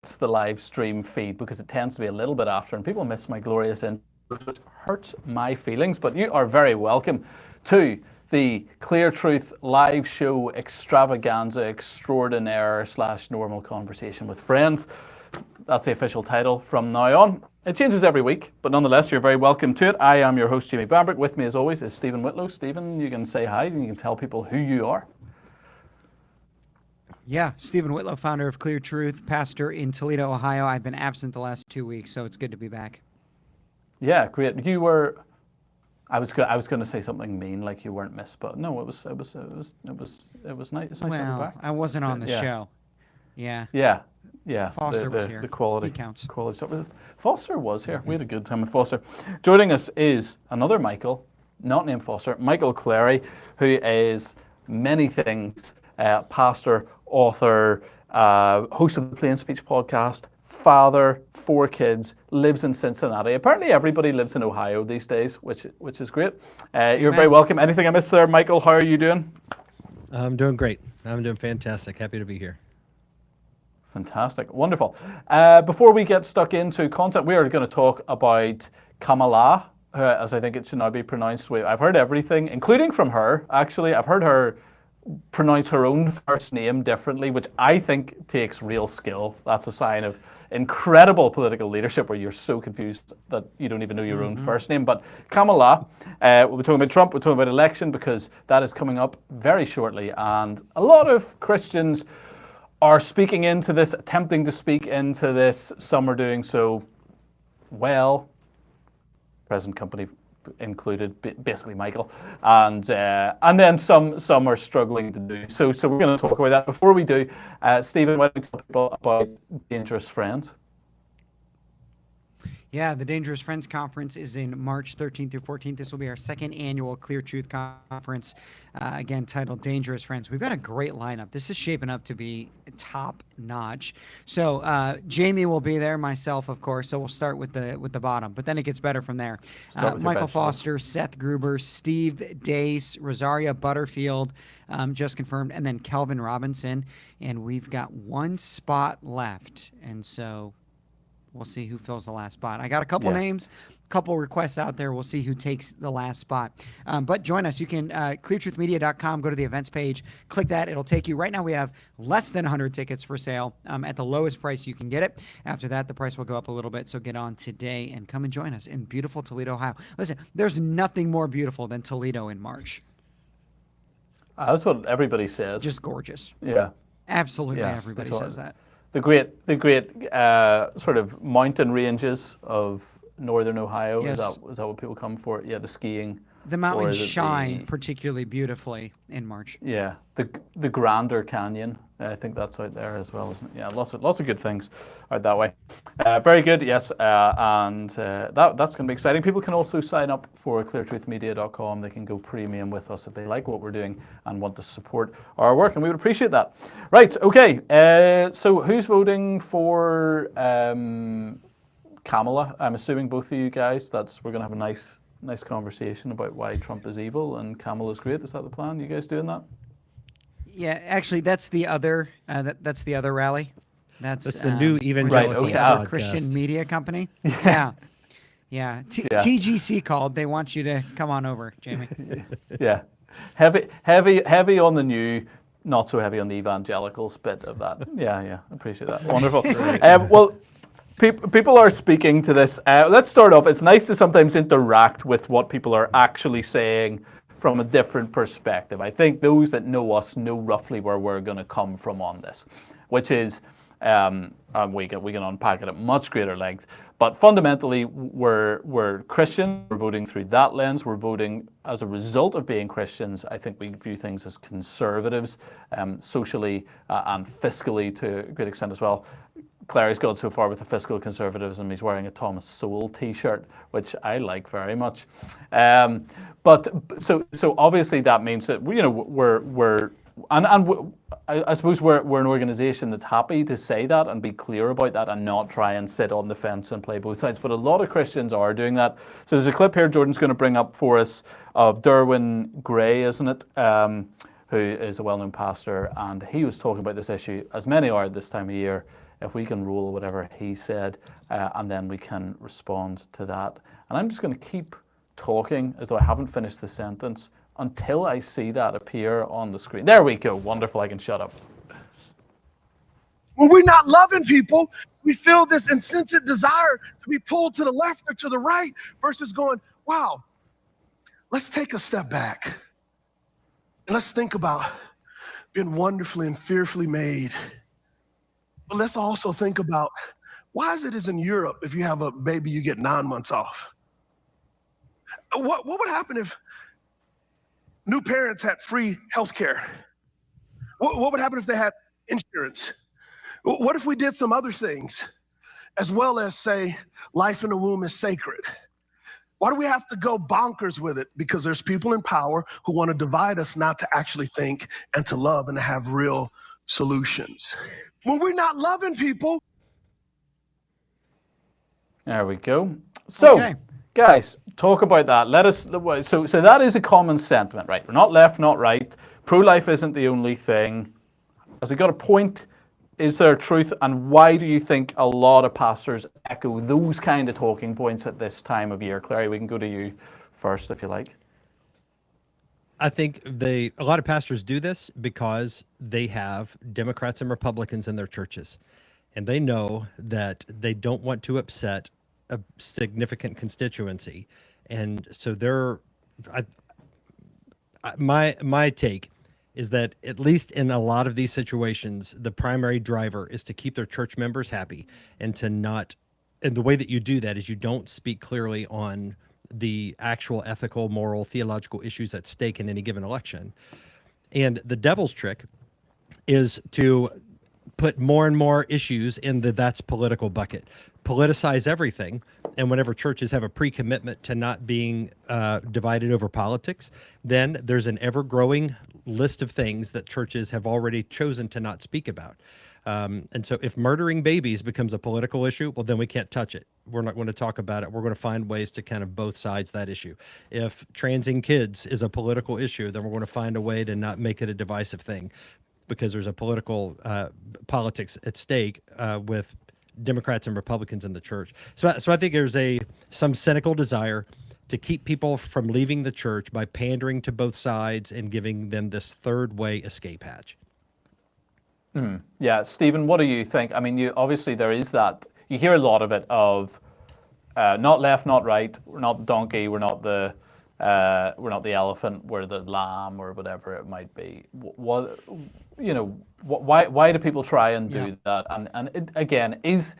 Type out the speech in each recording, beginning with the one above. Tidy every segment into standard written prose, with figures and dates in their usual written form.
the live stream feed because it tends to be a little bit after, and people miss my glorious intro, which hurts my feelings. But you are very welcome to the Clear Truth live show extravaganza extraordinaire / normal conversation with friends. That's the official title from now on. It changes every week, but nonetheless, you're very welcome to it. I am your host, Jamie Bambrick. With me, as always, is Steven Whitlow. Steven, you can say hi and you can tell people who you are. Yeah, Steven Whitlow, founder of Clear Truth, pastor in Toledo, Ohio. I've been absent the last 2 weeks, so it's good to be back. Yeah, great. You were. I was going to say something mean, like you weren't missed, but no, it was nice. It's nice to be back. I wasn't on the show. Yeah. Yeah. Foster was here. The quality. He counts. Quality stuff. Foster was here. We had a good time with Foster. Joining us is another Michael, not named Foster, Michael Clary, who is many things: pastor, author, host of the Plain Speech podcast, father, 4 kids, lives in Cincinnati. Apparently everybody lives in Ohio these days, which is great. You're very welcome. Anything I missed there, Michael? How are you doing? I'm doing great. I'm doing fantastic. Happy to be here. Fantastic. Wonderful. Before we get stuck into content, we are going to talk about Kamala, as I think it should now be pronounced. I've heard everything, including from her, actually. I've heard her pronounce her own first name differently, which I think takes real skill. That's a sign of incredible political leadership, where you're so confused that you don't even know your own first name. But Kamala, we'll be talking about Trump, we're talking about election, because that is coming up very shortly. And a lot of Christians are speaking into this, attempting to speak into this. Some are doing so well, present company included, basically Michael, and then some are struggling to do so. So we're going to talk about that. Before we do, Steven, why don't you tell people about Dangerous Friends? Yeah, the Dangerous Friends Conference is in March 13th through 14th. This will be our second annual Clear Truth Conference, again, titled Dangerous Friends. We've got a great lineup. This is shaping up to be top notch. So Jamie will be there, myself, of course. So we'll start with the bottom, but then it gets better from there. Michael Foster, Seth Gruber, Steve Dace, Rosaria Butterfield, just confirmed, and then Kelvin Robinson. And we've got 1 spot left. And so we'll see who fills the last spot. I got a couple names, a couple requests out there. We'll see who takes the last spot. But join us. You can cleartruthmedia.com, go to the events page, click that. It'll take you. Right now we have less than 100 tickets for sale at the lowest price you can get it. After that, the price will go up a little bit. So get on today and come and join us in beautiful Toledo, Ohio. Listen, there's nothing more beautiful than Toledo in March. That's what everybody says. Just gorgeous. Yeah. Absolutely, everybody says that. The great sort of mountain ranges of northern Ohio. Yes. Is that what people come for? Yeah, the skiing. The mountains shine particularly beautifully in March. Yeah, the Grander Canyon. I think that's out there as well, isn't it? Yeah, lots of good things out that way. Very good, yes, and that's going to be exciting. People can also sign up for cleartruthmedia.com. They can go premium with us if they like what we're doing and want to support our work, and we would appreciate that. Right, okay, so who's voting for Kamala? I'm assuming both of you guys. We're going to have a nice conversation about why Trump is evil and Kamala's great. Is that the plan? You guys doing that? Yeah, actually, that's the other that's the other rally. That's the new evangelical Christian media company. Yeah. TGC called. They want you to come on over, Jamie. Yeah, heavy on the new, not so heavy on the evangelicals bit of that. Yeah, appreciate that. Wonderful. Well, people are speaking to this. Let's start off. It's nice to sometimes interact with what people are actually saying from a different perspective. I think those that know us know roughly where we're going to come from on this, which is, we can unpack it at much greater length, but fundamentally we're Christian. We're voting through that lens. We're voting as a result of being Christians. I think we view things as conservatives, socially and fiscally to a great extent as well. Clary's gone so far with the fiscal conservatism. He's wearing a Thomas Sowell T-shirt, which I like very much. But so obviously that means that I suppose we're an organization that's happy to say that and be clear about that and not try and sit on the fence and play both sides. But a lot of Christians are doing that. So there's a clip here Jordan's going to bring up for us of Derwin Gray, isn't it? Who is a well-known pastor, and he was talking about this issue, as many are at this time of year, if we can rule whatever he said, and then we can respond to that. And I'm just going to keep talking as though I haven't finished the sentence until I see that appear on the screen. There we go. Wonderful. I can shut up. When we're not loving people, we feel this insensate desire to be pulled to the left or to the right versus going, wow, let's take a step back. And let's think about being wonderfully and fearfully made. But let's also think about, why is it in Europe, if you have a baby, you get 9 months off? What would happen if new parents had free health care? What would happen if they had insurance? What if we did some other things, as well as say, life in the womb is sacred? Why do we have to go bonkers with it? Because there's people in power who want to divide us, not to actually think and to love and to have real solutions. When we're not loving people. There we go. So, Okay. Guys, talk about that. Let us. So that is a common sentiment, right? We're not left, not right. Pro-life isn't the only thing. Has it got a point? Is there truth? And why do you think a lot of pastors echo those kind of talking points at this time of year? Clary, we can go to you first if you like. I think a lot of pastors do this because they have Democrats and Republicans in their churches, and they know that they don't want to upset a significant constituency, and so my take is that at least in a lot of these situations, the primary driver is to keep their church members happy, and the way that you do that is you don't speak clearly on the actual ethical, moral, theological issues at stake in any given election. And the devil's trick is to put more and more issues in the that's political bucket, politicize everything. And whenever churches have a pre-commitment to not being divided over politics, then there's an ever-growing list of things that churches have already chosen to not speak about. And so if murdering babies becomes a political issue, well, then we can't touch it. We're not going to talk about it. We're going to find ways to kind of both sides that issue. If transing kids is a political issue, then we're going to find a way to not make it a divisive thing, because there's a political politics at stake with Democrats and Republicans in the church. So I think there's some cynical desire to keep people from leaving the church by pandering to both sides and giving them this third way escape hatch. Yeah, Stephen, what do you think? I mean, obviously there is that. You hear a lot of it of not left, not right. We're not the donkey. We're not the elephant. We're the lamb, or whatever it might be. Why do people try and do that? And again, is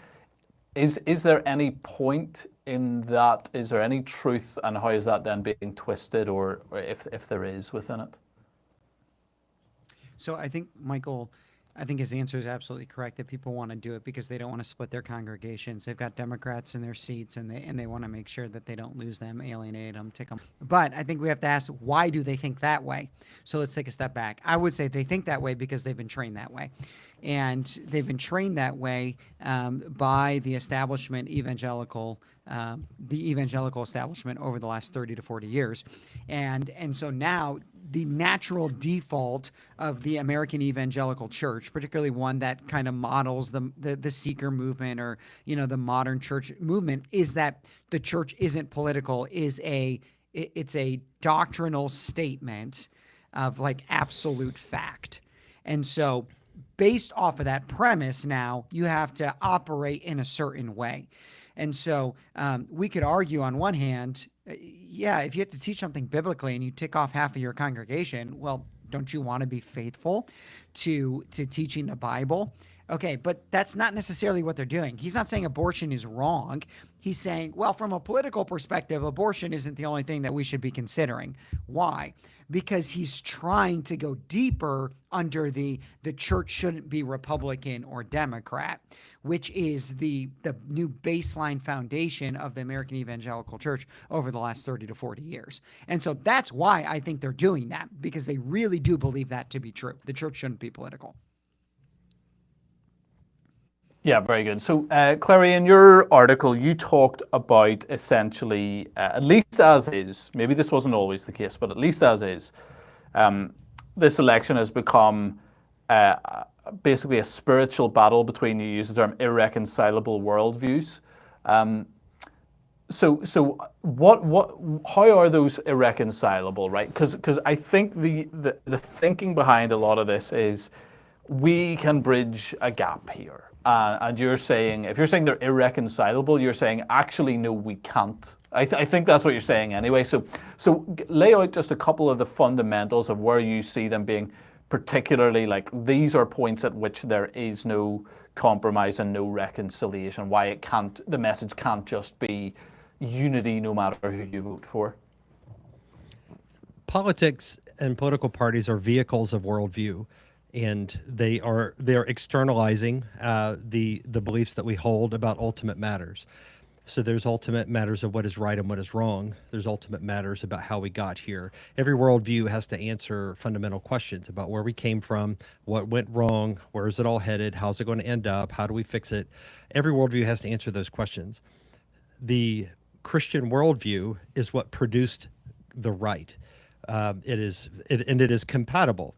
there any point in that? Is there any truth, and how is that then being twisted, or if there is within it? So I think, Michael, his answer is absolutely correct, that people want to do it because they don't want to split their congregations. They've got Democrats in their seats, and they want to make sure that they don't lose them, alienate them, take them. But I think we have to ask, why do they think that way? So let's take a step back. I would say they think that way because they've been trained that way. And they've been trained that way by the establishment evangelical establishment over the last 30 to 40 years. And so now the natural default of the American evangelical church, particularly one that kind of models the seeker movement, or, the modern church movement, is that the church isn't political, it's a doctrinal statement of like absolute fact. And so based off of that premise, now you have to operate in a certain way. And so we could argue on one hand, if you have to teach something biblically and you tick off half of your congregation, well, don't you want to be faithful to teaching the Bible? Okay, but that's not necessarily what they're doing. He's not saying abortion is wrong. He's saying, well, from a political perspective, abortion isn't the only thing that we should be considering. Why? Because he's trying to go deeper under the church shouldn't be Republican or Democrat, which is the new baseline foundation of the American evangelical church over the last 30 to 40 years. And so that's why I think they're doing that, because they really do believe that to be true. The church shouldn't be political. Yeah, very good. So, Clary, in your article, you talked about essentially, at least as is, maybe this wasn't always the case, but at least as is, this election has become basically a spiritual battle between, you use the term, irreconcilable worldviews. So how are those irreconcilable, right? Because I think the thinking behind a lot of this is we can bridge a gap here. And you're saying, if you're saying they're irreconcilable, you're saying, actually, no, we can't. I think that's what you're saying anyway. So lay out just a couple of the fundamentals of where you see them being particularly, like, these are points at which there is no compromise and no reconciliation, why the message can't just be unity no matter who you vote for. Politics and political parties are vehicles of worldview, and they're externalizing the beliefs that we hold about ultimate matters. So there's ultimate matters of what is right and what is wrong. There's ultimate matters about how we got here. Every worldview has to answer fundamental questions about where we came from, what went wrong, where is it all headed, how's it going to end up, how do we fix it. Every worldview has to answer those questions. The Christian worldview is what produced the right. It is compatible.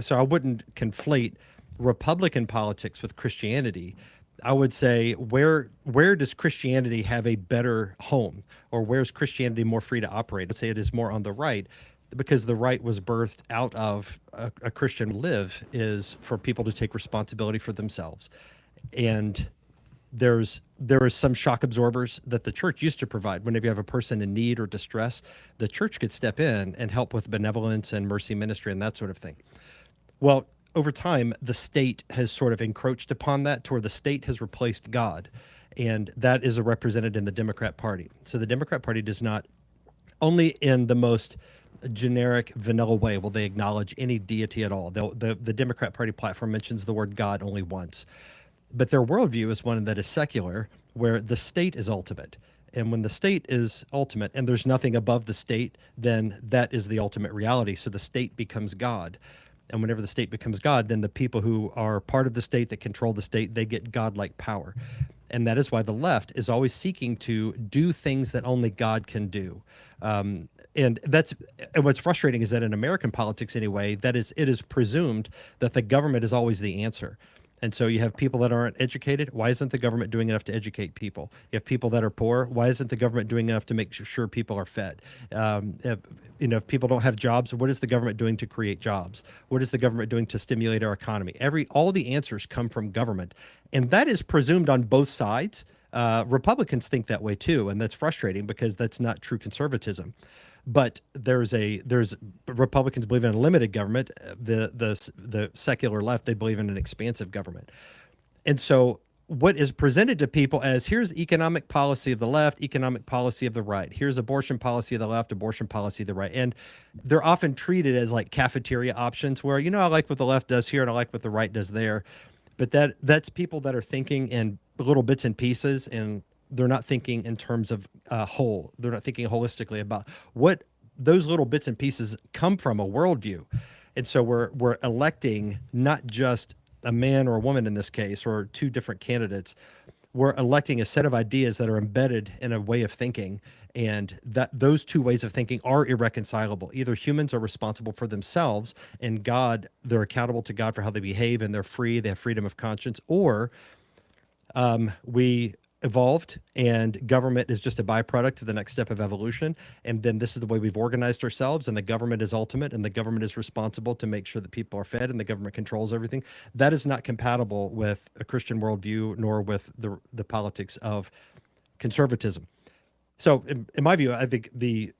So I wouldn't conflate Republican politics with Christianity. I would say, where does Christianity have a better home, or where's Christianity more free to operate? I'd say it is more on the right, because the right was birthed out of a Christian live is for people to take responsibility for themselves. And there is some shock absorbers that the church used to provide. Whenever you have a person in need or distress, the church could step in and help with benevolence and mercy ministry and that sort of thing. Well, over time, the state has sort of encroached upon that, to where the state has replaced God. And that is represented in the Democrat Party. So the Democrat Party does not, only in the most generic, vanilla way will they acknowledge any deity at all. The Democrat Party platform mentions the word God only once. But their worldview is one that is secular, where the state is ultimate. And when the state is ultimate and there's nothing above the state, then that is the ultimate reality. So the state becomes God. And whenever the state becomes God, then the people who are part of the state, that control the state, they get godlike power. And that is why the left is always seeking to do things that only God can do. And what's frustrating is that in American politics anyway, it is presumed that the government is always the answer. And so you have people that aren't educated. Why isn't the government doing enough to educate people? You have people that are poor. Why isn't the government doing enough to make sure people are fed? If people don't have jobs, what is the government doing to create jobs? What is the government doing to stimulate our economy? All the answers come from government. And that is presumed on both sides. Republicans think that way too, and that's frustrating because that's not true conservatism. But there's Republicans believe in a limited government. The secular left, they believe in an expansive government. And so what is presented to people as, here's economic policy of the left, economic policy of the right. Here's abortion policy of the left, abortion policy of the right. And they're often treated as like cafeteria options where, I like what the left does here and I like what the right does there. But that's people that are thinking in little bits and pieces, and they're not thinking in terms of whole. They're not thinking holistically about what those little bits and pieces come from a worldview. And so we're electing not just a man or a woman in this case, or two different candidates. We're electing a set of ideas that are embedded in a way of thinking, and that those two ways of thinking are irreconcilable. Either humans are responsible for themselves, and God, they're accountable to God for how they behave, and they're free, they have freedom of conscience, or we evolved and government is just a byproduct of the next step of evolution. And then this is the way we've organized ourselves, and the government is ultimate, and the government is responsible to make sure that people are fed, and the government controls everything. That is not compatible with a Christian worldview, nor with the politics of conservatism. So in my view, I think the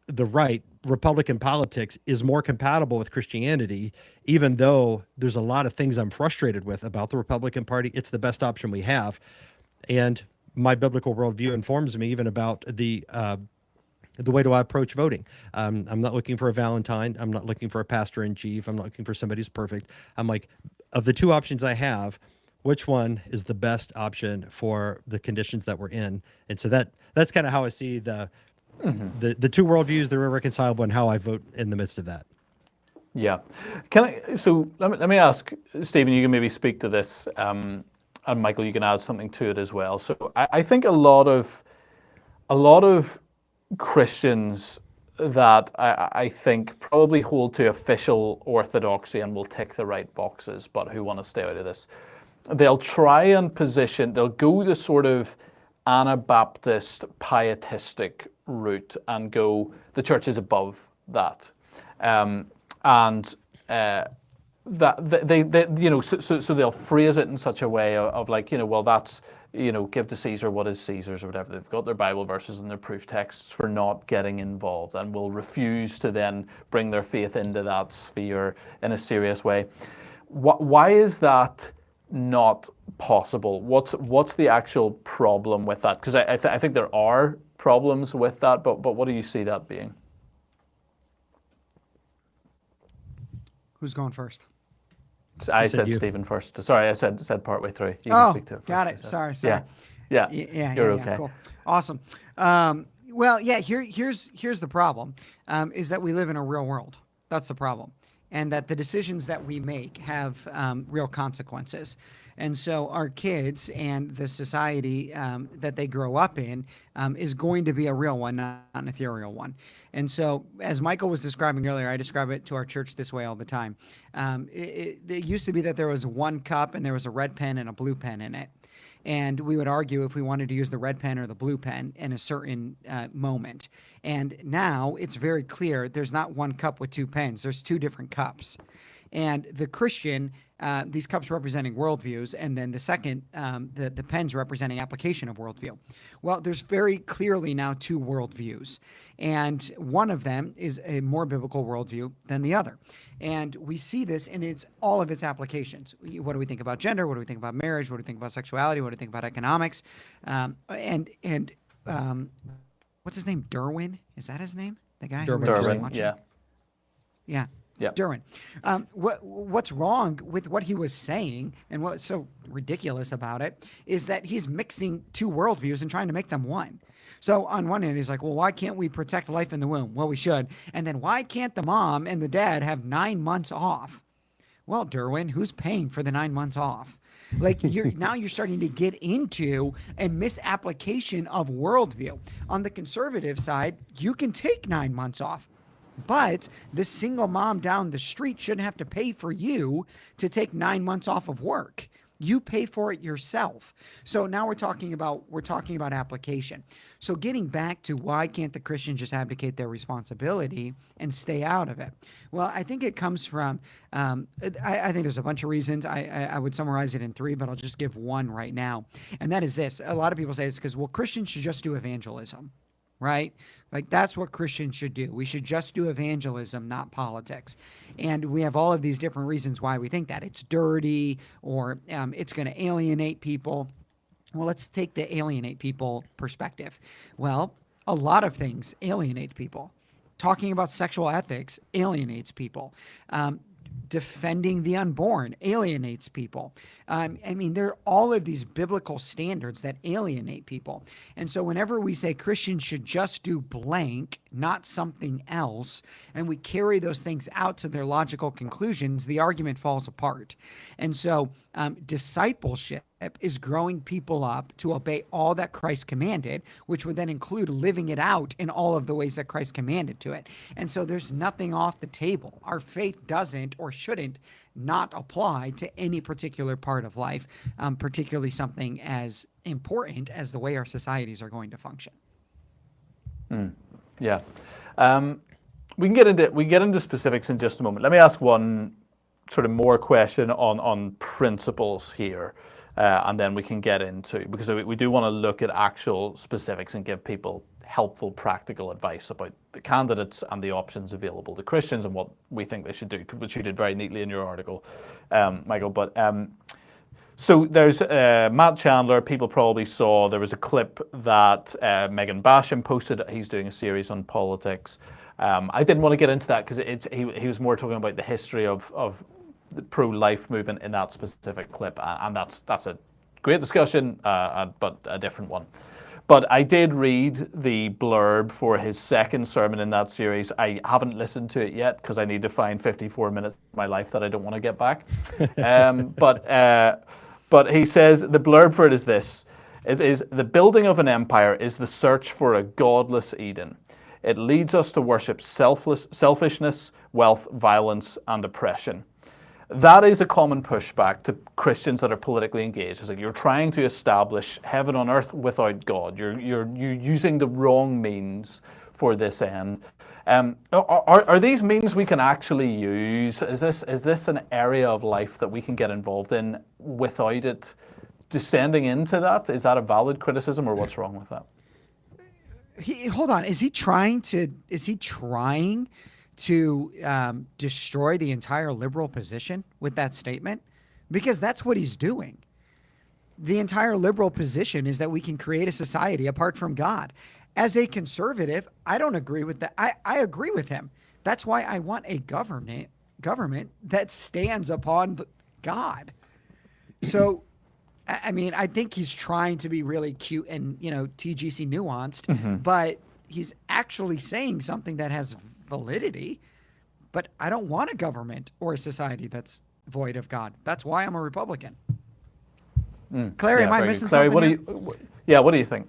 right, Republican politics, is more compatible with Christianity, even though there's a lot of things I'm frustrated with about the Republican Party. It's the best option we have. And my biblical worldview informs me even about the way do I approach voting. I'm not looking for a Valentine. I'm not looking for a pastor in chief. I'm not looking for somebody who's perfect. I'm like, of the two options I have, which one is the best option for the conditions that we're in? And so that's kind of how I see the two worldviews, they're irreconcilable, and how I vote in the midst of that. Yeah. Let me ask, Stephen, you can maybe speak to this, and Michael, you can add something to it as well. So I think a lot of Christians, that I think probably hold to official orthodoxy and will tick the right boxes, but who want to stay out of this. They'll try and position, they'll go the sort of Anabaptist pietistic route and go, the church is above that. That they you know, so they'll phrase it in such a way of like, you know, well, that's, you know, give to Caesar what is Caesar's or whatever. They've got their Bible verses and their proof texts for not getting involved, and will refuse to then bring their faith into that sphere in a serious way. Why is that not possible? What's the actual problem with that? Because I think there are problems with that, but what do you see that being? Who's going first? I said Stephen first. Sorry, I said partway through. You Oh, can speak to it got first, it. Sorry. Yeah. You're okay. Cool. Awesome. Well, yeah. Here's the problem: is that we live in a real world. That's the problem, and that the decisions that we make have real consequences. And so our kids and the society that they grow up in is going to be a real one, not an ethereal one. And so, as Michael was describing earlier, I describe it to our church this way all the time. It used to be that there was one cup and there was a red pen and a blue pen in it. And we would argue if we wanted to use the red pen or the blue pen in a certain moment. And now it's very clear there's not one cup with two pens. There's two different cups. And the Christian, these cups representing worldviews, and then the second, the pens representing application of worldview. Well, there's very clearly now two worldviews. And one of them is a more biblical worldview than the other. And we see this in all of its applications. What do we think about gender? What do we think about marriage? What do we think about sexuality? What do we think about economics? And what's his name? Derwin? Is that his name? The guy? Derwin, yeah. Yeah. Yep. Derwin. What's wrong with what he was saying and what's so ridiculous about it is that he's mixing two worldviews and trying to make them one. So on one hand, he's like, well, why can't we protect life in the womb? Well, we should. And then why can't the mom and the dad have 9 months off? Well, Derwin, who's paying for the 9 months off? Like now you're starting to get into a misapplication of worldview. On the conservative side, you can take 9 months off. But the single mom down the street shouldn't have to pay for you to take 9 months off of work. You pay for it yourself. So now we're talking about application. So getting back to why can't the Christians just abdicate their responsibility and stay out of it? Well, I think it comes from, I think there's a bunch of reasons. I would summarize it in 3, but I'll just give one right now. And that is this. A lot of people say it's because, well, Christians should just do evangelism. Right? Like that's what Christians should do. We should just do evangelism, not politics. And we have all of these different reasons why we think that. It's dirty or it's going to alienate people. Well, let's take the alienate people perspective. Well, a lot of things alienate people. Talking about sexual ethics alienates people. Defending the unborn alienates people. I mean, there are all of these biblical standards that alienate people. And so whenever we say Christians should just do blank, not something else, and we carry those things out to their logical conclusions, the argument falls apart. And so discipleship is growing people up to obey all that Christ commanded, which would then include living it out in all of the ways that Christ commanded to it. And so there's nothing off the table. Our faith doesn't or shouldn't not apply to any particular part of life, particularly something as important as the way our societies are going to function. Yeah. We get into specifics in just a moment. Let me ask one sort of more question on principles here, and then we can get into, because we do want to look at actual specifics and give people helpful practical advice about the candidates and the options available to Christians and what we think they should do, which you did very neatly in your article, Michael. But so there's Matt Chandler. People probably saw there was a clip that Megan Basham posted. He's doing a series on politics. I didn't want to get into that because he was more talking about the history of the pro-life movement in that specific clip, and that's a great discussion, but a different one. But I did read the blurb for his second sermon in that series. I haven't listened to it yet because I need to find 54 minutes of my life that I don't want to get back. But he says the blurb for it is this: it is the building of an empire is the search for a godless Eden. It leads us to worship selfishness, wealth, violence, and oppression. That is a common pushback to Christians that are politically engaged. It's like you're trying to establish heaven on earth without God. You're using the wrong means for this end. Are these means we can actually use? Is this an area of life that we can get involved in without it descending into that? Is that a valid criticism, or what's wrong with that? Hold on. Is he trying to destroy the entire liberal position with that statement? Because that's what he's doing. The entire liberal position is that we can create a society apart from God. As a conservative, I don't agree with that. I agree with him. That's why I want a government that stands upon God. So, I mean, I think he's trying to be really cute and, TGC nuanced, but he's actually saying something that has validity. But I don't want a government or a society that's void of God. That's why I'm a Republican. Clary, am I missing something? What do you think?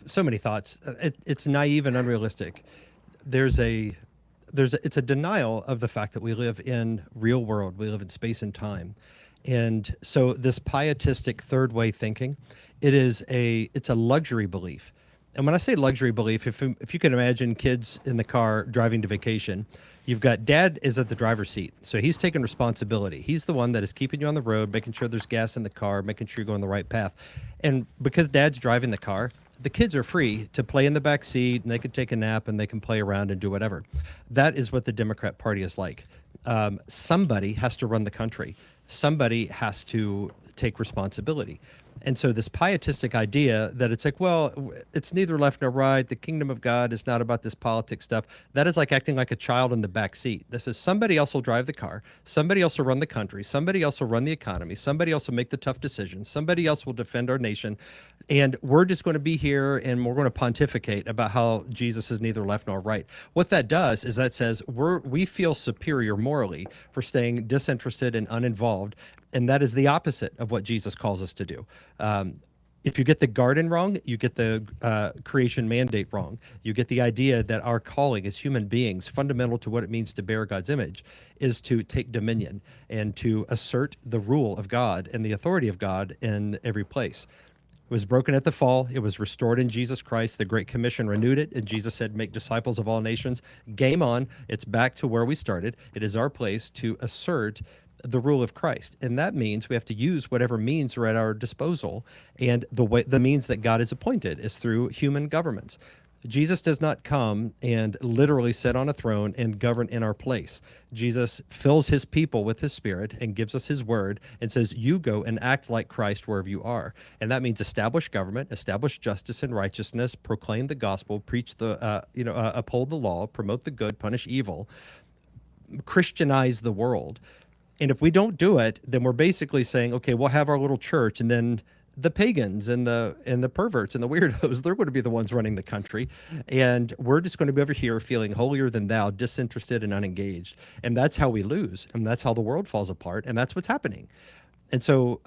So many thoughts. It's naive and unrealistic. It's a denial of the fact that we live in real world. We live in space and time. And so this pietistic third way thinking, it's a luxury belief. And when I say luxury belief, if you can imagine kids in the car driving to vacation, you've got dad is at the driver's seat. So he's taking responsibility. He's the one that is keeping you on the road, making sure there's gas in the car, making sure you're going the right path. And because dad's driving the car, the kids are free to play in the back seat, and they can take a nap and they can play around and do whatever. That is what the Democrat Party is like. Somebody has to run the country. Somebody has to take responsibility. And so this pietistic idea that it's like, well, it's neither left nor right. The kingdom of God is not about this politics stuff. That is like acting like a child in the back seat. This is somebody else will drive the car. Somebody else will run the country. Somebody else will run the economy. Somebody else will make the tough decisions. Somebody else will defend our nation. And we're just going to be here and we're going to pontificate about how Jesus is neither left nor right. What that does is that says we feel superior morally for staying disinterested and uninvolved. And that is the opposite of what Jesus calls us to do. If you get the garden wrong, you get the creation mandate wrong. You get the idea that our calling as human beings, fundamental to what it means to bear God's image, is to take dominion and to assert the rule of God and the authority of God in every place. It was broken at the fall. It was restored in Jesus Christ. The Great Commission renewed it, and Jesus said, make disciples of all nations. Game on. It's back to where we started. It is our place to assert the rule of Christ. And that means we have to use whatever means are at our disposal. And the means that God has appointed is through human governments. Jesus does not come and literally sit on a throne and govern in our place. Jesus fills his people with his spirit and gives us his word and says, you go and act like Christ wherever you are. And that means establish government, establish justice and righteousness, proclaim the gospel, preach uphold the law, promote the good, punish evil, Christianize the world. And if we don't do it, then we're basically saying, okay, we'll have our little church, and then the pagans and the perverts and the weirdos, they're going to be the ones running the country. And we're just going to be over here feeling holier than thou, disinterested and unengaged. And that's how we lose. And that's how the world falls apart. And that's what's happening. And so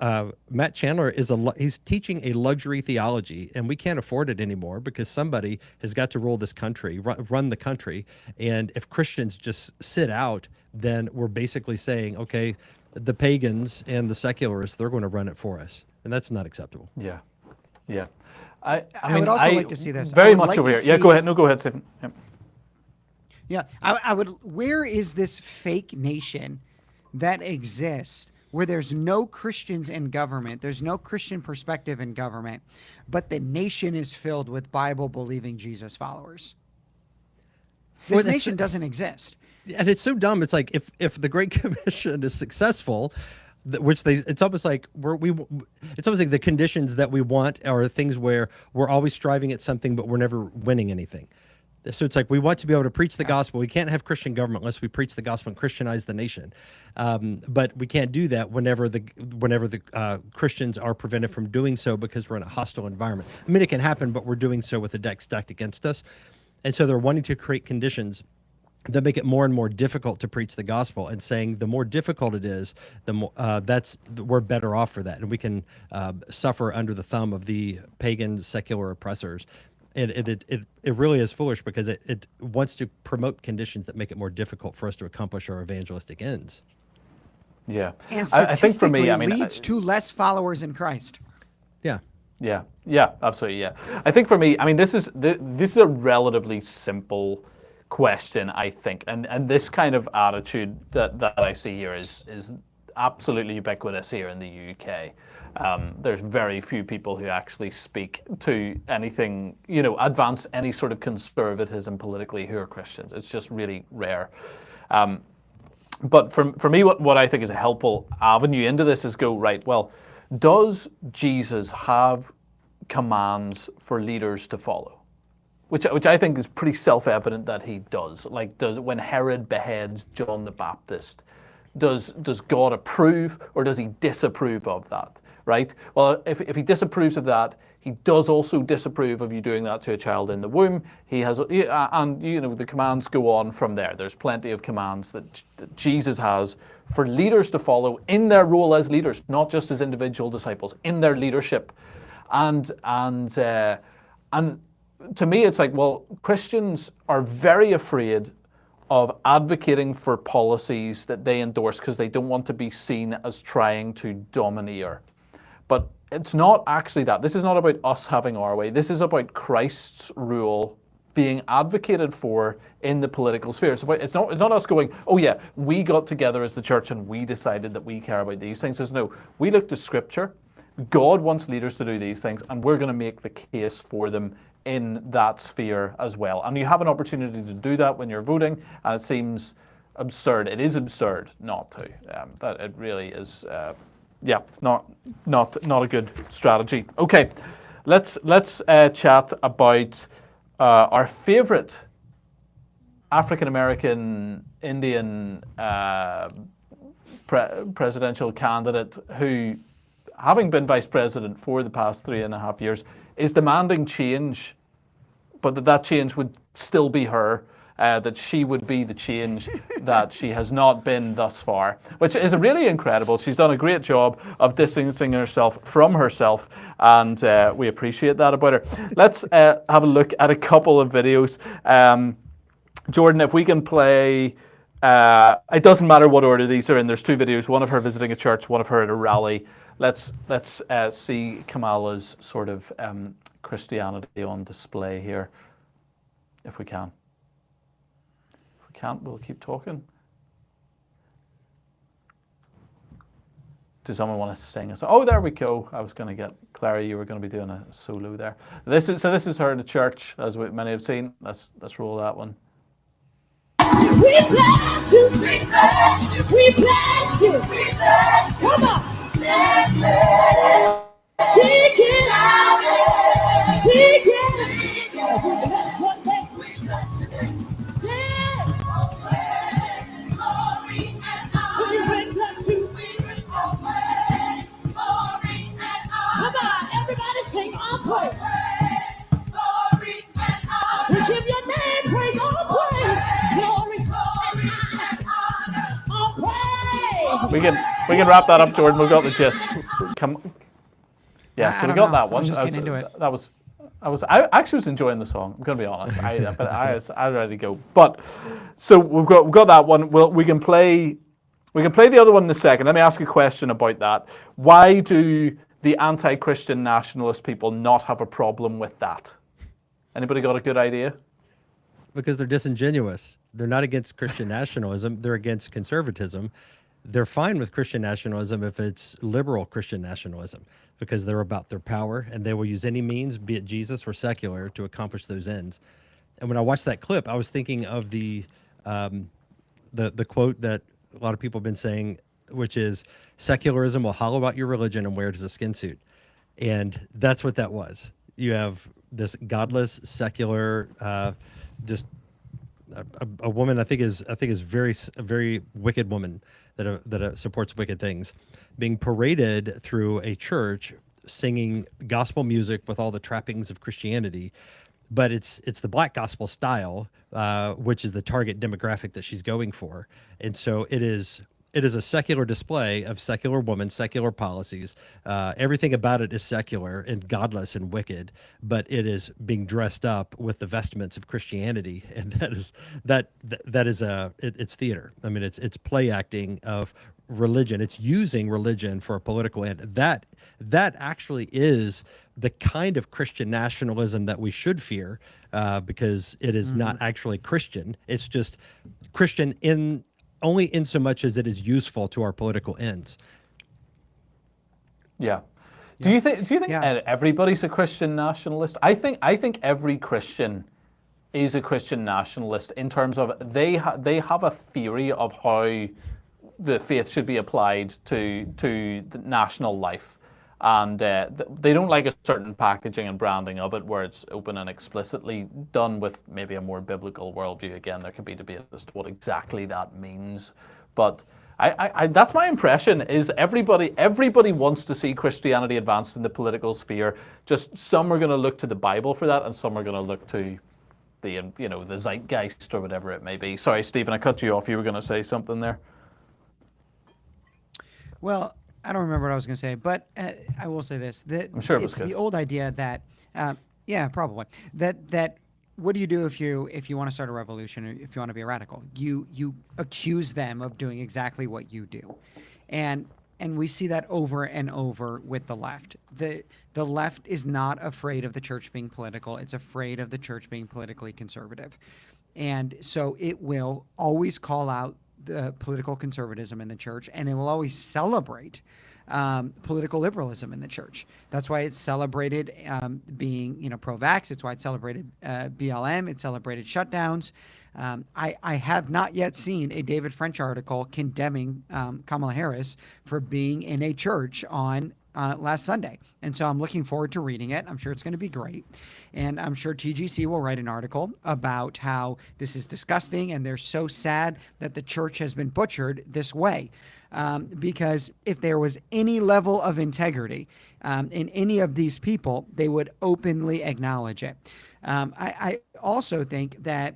Matt Chandler he's teaching a luxury theology, and we can't afford it anymore because somebody has got to rule this country, run the country. And if Christians just sit out, then we're basically saying, okay, the pagans and the secularists, they're going to run it for us. And that's not acceptable. Yeah. Yeah. I would also like to see this. Very much over here. Yeah, go ahead. No, go ahead, Stephen. Yeah. I would. Where is this fake nation that exists where there's no Christians in government, there's no Christian perspective in government, but the nation is filled with Bible-believing Jesus followers? This nation doesn't exist. And it's so dumb. It's like if the Great Commission is successful, it's almost like it's almost like the conditions that we want are things where we're always striving at something, but we're never winning anything. So it's like we want to be able to preach the gospel. We can't have Christian government unless we preach the gospel and Christianize the nation. But we can't do that whenever the Christians are prevented from doing so because we're in a hostile environment. I mean, it can happen, but we're doing so with the deck stacked against us. And so they're wanting to create conditions that make it more and more difficult to preach the gospel, and saying the more difficult it is, the more we're better off for that, and we can suffer under the thumb of the pagan secular oppressors. And it really is foolish because it wants to promote conditions that make it more difficult for us to accomplish our evangelistic ends. Yeah. And I think for me, statistically I mean, leads to less followers in Christ. Yeah. Yeah, absolutely. Yeah, I think for me, I mean, this is a relatively simple question, I think, and this kind of attitude that I see here is absolutely ubiquitous here in the UK. There's very few people who actually speak to anything, advance any sort of conservatism politically who are Christians. It's just really rare. But for me, what I think is a helpful avenue into this is go, right, well, does Jesus have commands for leaders to follow? Which I think is pretty self-evident that he does. Like, when Herod beheads John the Baptist, does God approve or does he disapprove of that? Right? Well, if he disapproves of that, he does also disapprove of you doing that to a child in the womb. He has, and the commands go on from there. There's plenty of commands that Jesus has for leaders to follow in their role as leaders, not just as individual disciples, in their leadership. And to me, it's like, well, Christians are very afraid of advocating for policies that they endorse because they don't want to be seen as trying to domineer. But it's not actually that. This is not about us having our way. This is about Christ's rule being advocated for in the political sphere. It's not us going, oh yeah, we got together as the church and we decided that we care about these things. It's no, we look to Scripture. God wants leaders to do these things, and we're going to make the case for them in that sphere as well. And you have an opportunity to do that when you're voting, and it seems absurd. It is absurd not to. That it really is. Not a good strategy. Okay, let's chat about our favorite African American Indian presidential candidate who, having been vice president for the past 3.5 years, is demanding change, but that change would still be her, that she would be the change that she has not been thus far, which is really incredible. She's done a great job of distancing herself from herself, and we appreciate that about her. Let's have a look at a couple of videos. Jordan, if we can play, it doesn't matter what order these are in. There's two videos, one of her visiting a church, one of her at a rally. Let's see Kamala's sort of Christianity on display here, if we can. If we can't, we'll keep talking. Does someone want to sing us? Oh, there we go. I was going to get Clara. You were going to be doing a solo there. This is her in the church, as many have seen. Let's roll that one. We bless you, we bless you, we bless you, we bless you. Come on. Seek it out, seek it. We bless your name, we bless your name. Yeah. Glory and honor. We bless you, we bless glory and honor. Come on, everybody sing all praise. Glory and honor. We give your name praise, all praise. Glory and honor, all praise. We can wrap that up, Jordan. We've got the gist. Yeah, so we got that one. I was just getting into it. I actually was enjoying the song. I'm going to be honest. I was ready to go. But so we've got that one. We can play the other one in a second. Let me ask a question about that. Why do the anti-Christian nationalist people not have a problem with that? Anybody got a good idea? Because they're disingenuous. They're not against Christian nationalism. They're against conservatism. They're fine with Christian nationalism if it's liberal Christian nationalism, because they're about their power and they will use any means, be it Jesus or secular, to accomplish those ends. And when I watched that clip, I was thinking of the quote that a lot of people have been saying, which is, secularism will hollow out your religion and wear it as a skin suit. And that's what that was. You have this godless, secular, just a woman I think is a very wicked woman that supports wicked things, being paraded through a church singing gospel music with all the trappings of Christianity, but it's the black gospel style, which is the target demographic that she's going for, and so it is it is a secular display of secular women, secular policies. Everything about it is secular and godless and wicked, but it is being dressed up with the vestments of Christianity, and it's theater. I mean, it's play acting of religion. It's using religion for a political end. That actually is the kind of Christian nationalism that we should fear, because it is not actually Christian. It's just Christian only in so much as it is useful to our political ends. Yeah. Do you think Yeah. everybody's a Christian nationalist? I think every Christian is a Christian nationalist in terms of they have a theory of how the faith should be applied to the national life. And they don't like a certain packaging and branding of it where it's open and explicitly done with maybe a more biblical worldview. Again, there could be debate as to what exactly that means. But I that's my impression, is everybody wants to see Christianity advanced in the political sphere. Just some are going to look to the Bible for that, and some are going to look to the the zeitgeist or whatever it may be. Sorry, Stephen, I cut you off. You were going to say something there. Well, I don't remember what I was going to say, but I will say this: that I'm sure it was it's good. the old idea that, yeah, probably that. What do you do if you want to start a revolution, or if you want to be a radical? You accuse them of doing exactly what you do, and we see that over and over with the left. The left is not afraid of the church being political; it's afraid of the church being politically conservative, and so it will always call out the political conservatism in the church, and it will always celebrate political liberalism in the church. That's why it's celebrated being, pro-vax. It's why it celebrated BLM. It celebrated shutdowns. I have not yet seen a David French article condemning Kamala Harris for being in a church on last Sunday. And so I'm looking forward to reading it. I'm sure it's going to be great. And I'm sure TGC will write an article about how this is disgusting and they're so sad that the church has been butchered this way. Because if there was any level of integrity in any of these people, they would openly acknowledge it. I also think that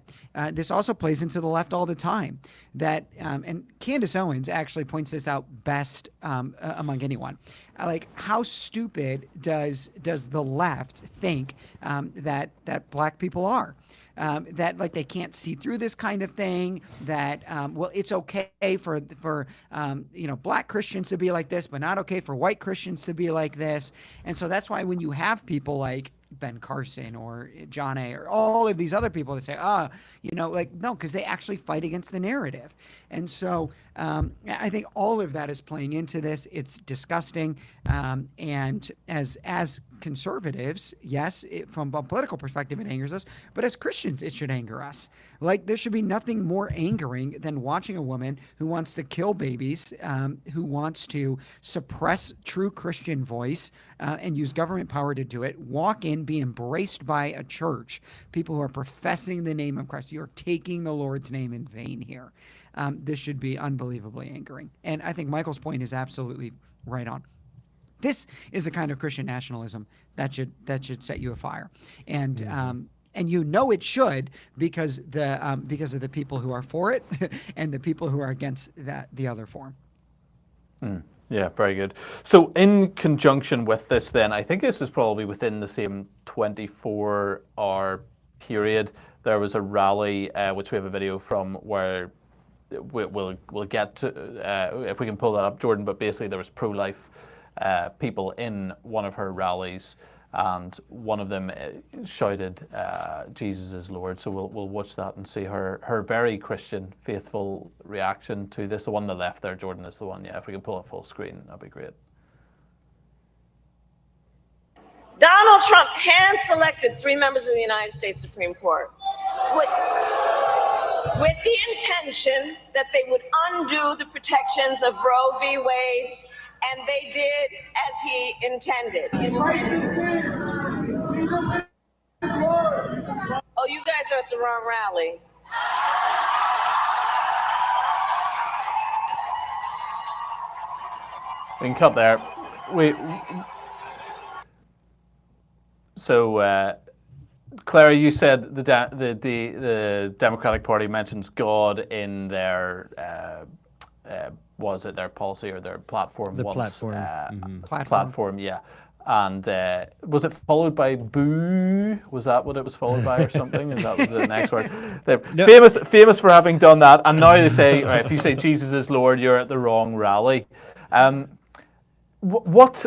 this also plays into the left all the time. That and Candace Owens actually points this out best among anyone. Like, how stupid does the left think that black people are? That like they can't see through this kind of thing, that well, it's okay for black Christians to be like this, but not okay for white Christians to be like this. And so that's why when you have people like Ben Carson or John A. or all of these other people that say, no, because they actually fight against the narrative. And so I think all of that is playing into this. It's disgusting. And as conservatives, yes, from a political perspective, it angers us. But as Christians, it should anger us. Like, there should be nothing more angering than watching a woman who wants to kill babies, who wants to suppress true Christian voice and use government power to do it, walk in, be embraced by a church, people who are professing the name of Christ. You're taking the Lord's name in vain here. This should be unbelievably angering. And I think Michael's point is absolutely right on. This is the kind of Christian nationalism that should set you afire. And and it should, because of the people who are for it and the people who are against the other form. Yeah, very good. So in conjunction with this then, I think this is probably within the same 24-hour period, there was a rally, which we have a video from, where we'll get to, if we can pull that up, Jordan, but basically there was pro-life people in one of her rallies, and one of them shouted, "Jesus is Lord." So we'll watch that and see her very Christian, faithful reaction to this. The one on the left there, Jordan, is the one. Yeah, if we can pull it full screen, that'd be great. Donald Trump hand-selected 3 members of the United States Supreme Court with the intention that they would undo the protections of Roe v. Wade, and they did as he intended. Oh, you guys are at the wrong rally. We can cut there. So, Clara, you said the Democratic Party mentions God in their was it their policy or their platform? The once, platform. Platform, yeah. And was it followed by boo? Was that what it was followed by or something? And that was the next word. They're famous for having done that. And now they say, all right, if you say Jesus is Lord, you're at the wrong rally. What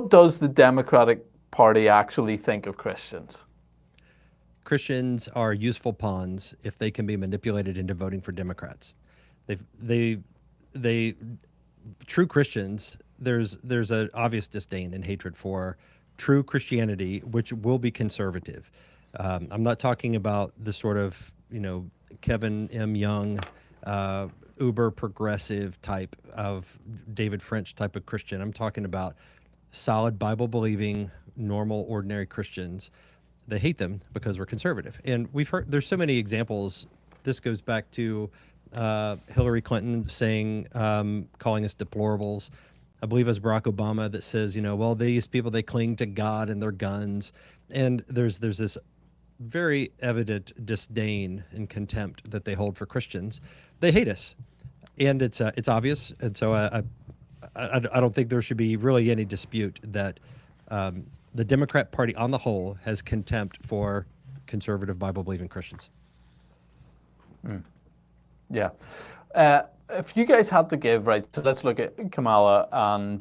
does the Democratic Party actually think of Christians? Christians are useful pawns if they can be manipulated into voting for Democrats. True Christians, there's an obvious disdain and hatred for true Christianity, which will be conservative. I'm not talking about the sort of, Kevin M. Young, uber progressive type of David French type of Christian. I'm talking about solid Bible believing, normal, ordinary Christians. They hate them because we're conservative. And we've heard, there's so many examples. This goes back to Hillary Clinton saying, calling us deplorables. I believe it was Barack Obama that says, well, these people, they cling to God and their guns. And there's this very evident disdain and contempt that they hold for Christians. They hate us, and it's obvious. And so I don't think there should be really any dispute that the Democrat Party on the whole has contempt for conservative Bible-believing Christians. Yeah. If you guys had to give, right, so let's look at Kamala and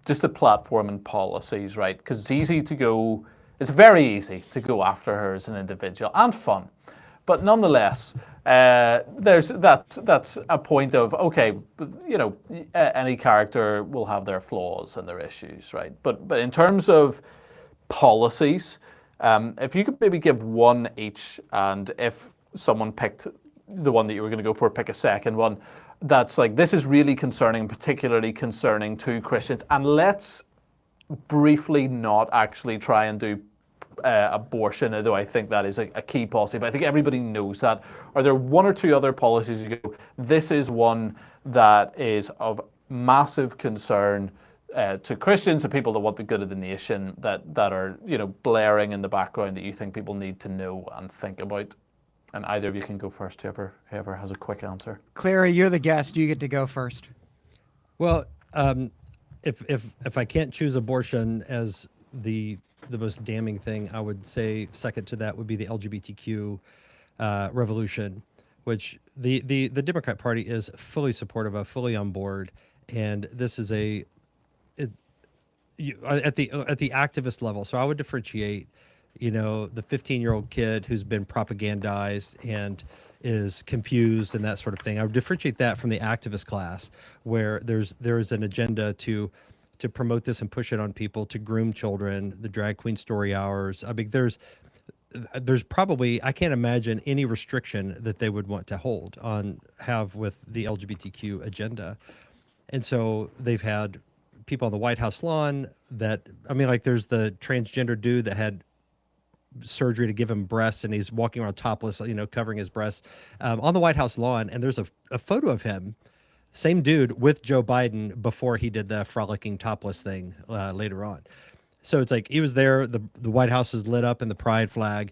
just the platform and policies, right? Because it's very easy to go after her as an individual and fun. But nonetheless, that's a point of, okay, any character will have their flaws and their issues, right? But in terms of policies, if you could maybe give one each, and if someone picked the one that you were going to go for, pick a second one, that's like, this is really concerning, particularly concerning to Christians. And let's briefly not actually try and do abortion, although I think that is a key policy, but I think everybody knows that. Are there one or two other policies you go, this is one that is of massive concern to Christians and people that want the good of the nation, that are blaring in the background, that you think people need to know and think about? And either of you can go first, whoever has a quick answer. Clara, you're the guest. You get to go first. Well, if I can't choose abortion as the most damning thing, I would say second to that would be the LGBTQ revolution, which the Democrat Party is fully supportive of, fully on board, and this is at the activist level. So I would differentiate, the 15-year-old kid who's been propagandized and is confused and that sort of thing. I would differentiate that from the activist class, where there is an agenda to promote this and push it on people, to groom children, the drag queen story hours. I mean, there's probably, I can't imagine any restriction that they would want to have with the LGBTQ agenda. And so they've had people on the White House lawn there's the transgender dude that had surgery to give him breasts, and he's walking around topless, covering his breasts on the White House lawn. And there's a photo of him, same dude, with Joe Biden before he did the frolicking topless thing later on. So it's like he was there. The White House is lit up in the pride flag.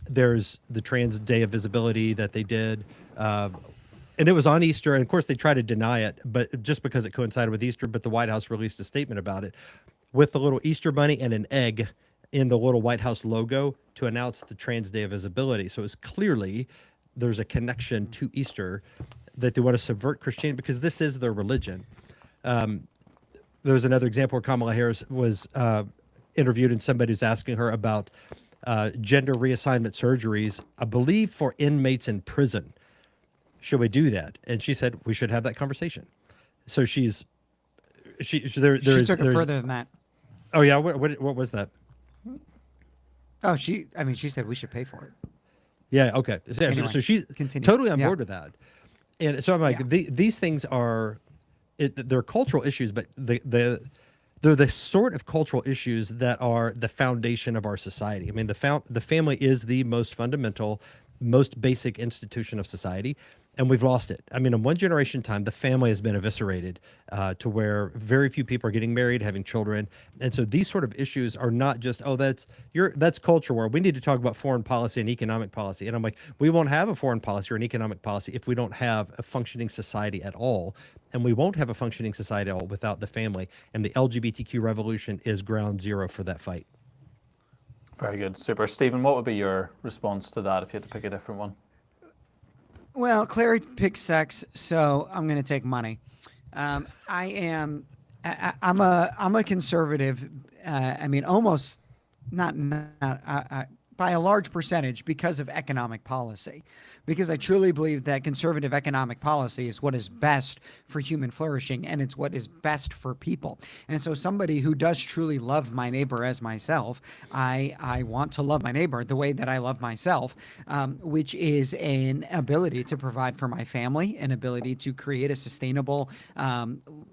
There's the Trans Day of Visibility that they did. And it was on Easter. And of course, they try to deny it, but just because it coincided with Easter. But the White House released a statement about it with the little Easter bunny and an egg in the little White House logo to announce the Trans Day of Visibility. So it's clearly there's a connection to Easter, that they want to subvert Christianity because this is their religion. There was another example where Kamala Harris was interviewed, and somebody was asking her about gender reassignment surgeries, I believe for inmates in prison. Should we do that? And she said we should have that conversation. So she took it further than that. Oh yeah, what was that? Oh, she said we should pay for it. Yeah, okay. So, Anyway, so she's continue. totally on board with that. And so I'm like, these things they're cultural issues, but they're the sort of cultural issues that are the foundation of our society. I mean, the family is the most fundamental, most basic institution of society. and we've lost it. I mean, in one generation time, the family has been eviscerated to where very few people are getting married, having children. And so these sort of issues are not just, oh, that's culture war. We need to talk about foreign policy and economic policy. And I'm like, we won't have a foreign policy or an economic policy if we don't have a functioning society at all. And we won't have a functioning society at all without the family. And the LGBTQ revolution is ground zero for that fight. Very good. Super. Stephen, what would be your response to that if you had to pick a different one? Well, Clary picked sex, so I'm going to take money. I'm a conservative. I mean, almost not by a large percentage because of economic policy. Because I truly believe that conservative economic policy is what is best for human flourishing, and it's what is best for people. And so somebody who does truly love my neighbor as myself, I want to love my neighbor the way that I love myself, which is an ability to provide for my family, an ability to create a sustainable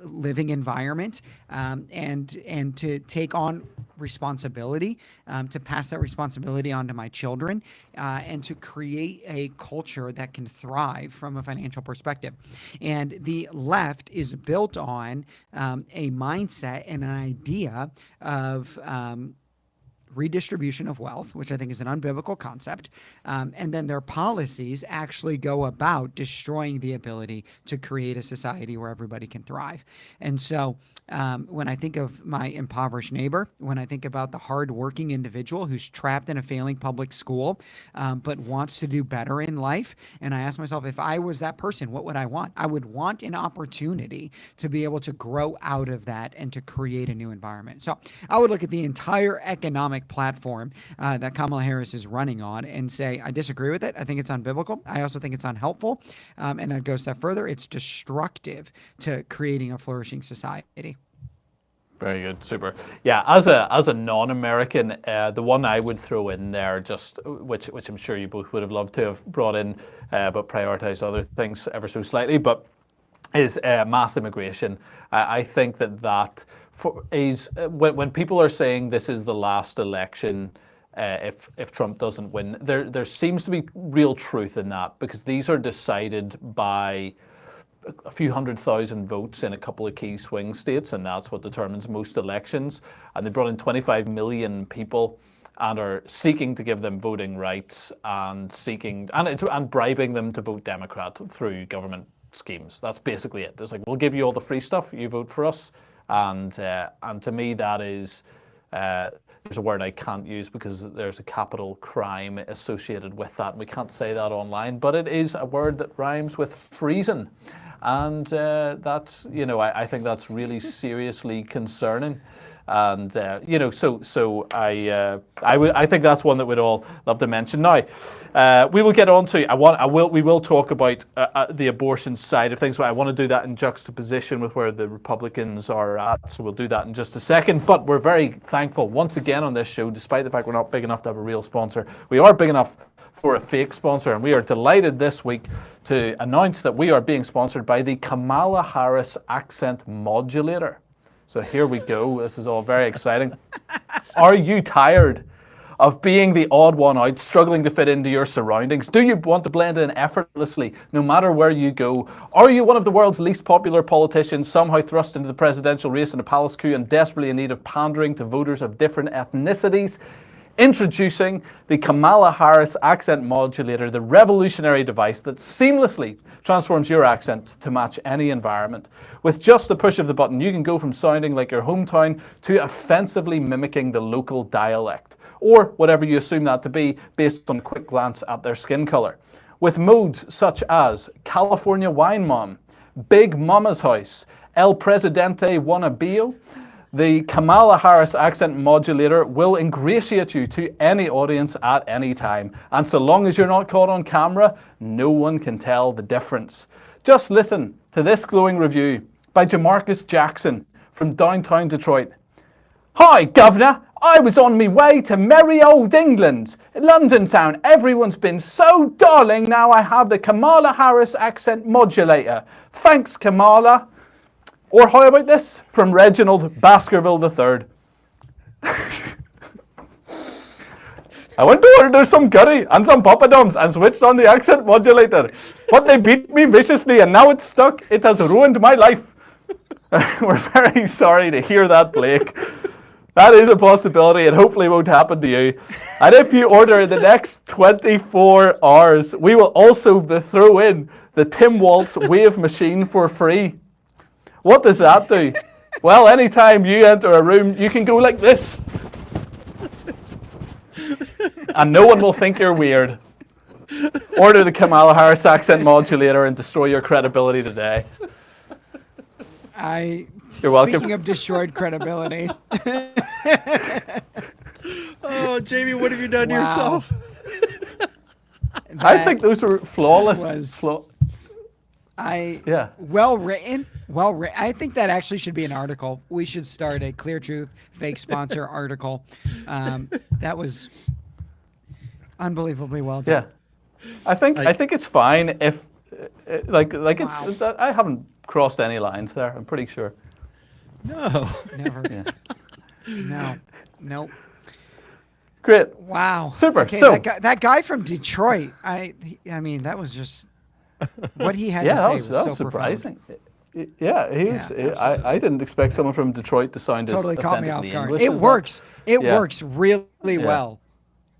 living environment, and to take on responsibility, to pass that responsibility on to my children, and to create a culture that can thrive from a financial perspective. And the left is built on a mindset and an idea of redistribution of wealth, which I think is an unbiblical concept. And then their policies actually go about destroying the ability to create a society where everybody can thrive. And so when I think of my impoverished neighbor, when I think about the hardworking individual who's trapped in a failing public school, but wants to do better in life, and I ask myself, if I was that person, what would I want? I would want an opportunity to be able to grow out of that and to create a new environment. So I would look at the entire economic platform that Kamala Harris is running on and say, I disagree with it. I think it's unbiblical. I also think it's unhelpful. And I'd go a step further. It's destructive to creating a flourishing society. Very good, super. Yeah, as a non-American, the one I would throw in there, just which I'm sure you both would have loved to have brought in, but prioritized other things ever so slightly, but is mass immigration. I think that is when people are saying this is the last election, if Trump doesn't win, there seems to be real truth in that, because these are decided by a few 100,000 votes in a couple of key swing states, and that's what determines most elections. And they brought in 25 million people and are seeking to give them voting rights and bribing them to vote Democrat through government schemes. That's basically it. It's like, we'll give you all the free stuff, you vote for us. And to me, that is there's a word I can't use because there's a capital crime associated with that, and we can't say that online, but it is a word that rhymes with freezing. And that's, I think that's really seriously concerning. And so I think that's one that we'd all love to mention. Now, we will get on to. We will talk about the abortion side of things, but I want to do that in juxtaposition with where the Republicans are at. So we'll do that in just a second. But we're very thankful once again on this show, despite the fact we're not big enough to have a real sponsor. We are big enough for a fake sponsor, and we are delighted this week to announce that we are being sponsored by the Kamala Harris Accent Modulator. So here we go. This is all very exciting. Are you tired of being the odd one out, struggling to fit into your surroundings? Do you want to blend in effortlessly, no matter where you go? Are you one of the world's least popular politicians, somehow thrust into the presidential race in a palace coup and desperately in need of pandering to voters of different ethnicities? Introducing the Kamala Harris Accent Modulator, the revolutionary device that seamlessly transforms your accent to match any environment. With just the push of the button, you can go from sounding like your hometown to offensively mimicking the local dialect, or whatever you assume that to be based on a quick glance at their skin color. With modes such as California Wine Mom, Big Mama's House, El Presidente Wannabe, the Kamala Harris Accent Modulator will ingratiate you to any audience at any time. And so long as you're not caught on camera, no one can tell the difference. Just listen to this glowing review by Jamarcus Jackson from downtown Detroit. Hi, Governor. I was on me way to merry old England. London town, everyone's been so darling. Now I have the Kamala Harris Accent Modulator. Thanks, Kamala. Or how about this from Reginald Baskerville III? I went to order some curry and some papadums and switched on the accent modulator. But they beat me viciously and now it's stuck. It has ruined my life. We're very sorry to hear that, Blake. That is a possibility. It hopefully won't happen to you. And if you order in the next 24 hours, we will also throw in the Tim Waltz wave machine for free. What does that do? Well, anytime you enter a room, you can go like this. And no one will think you're weird. Order the Kamala Harris accent modulator and destroy your credibility today. You're welcome. Speaking of destroyed credibility. Oh, Jamie, what have you done to yourself? I think those were flawless. Well written. I think that actually should be an article. We should start a Clear Truth fake sponsor article. That was unbelievably well done. Yeah, I think it's fine if it's. I haven't crossed any lines there. I'm pretty sure. No. Never. Yeah. No. Great. Wow. Super. Okay, so that guy from Detroit. I mean, that was just what he had to say was so surprising. Profound. Yeah, I didn't expect someone from Detroit to sound totally as caught me off guard. English It works. It works really well.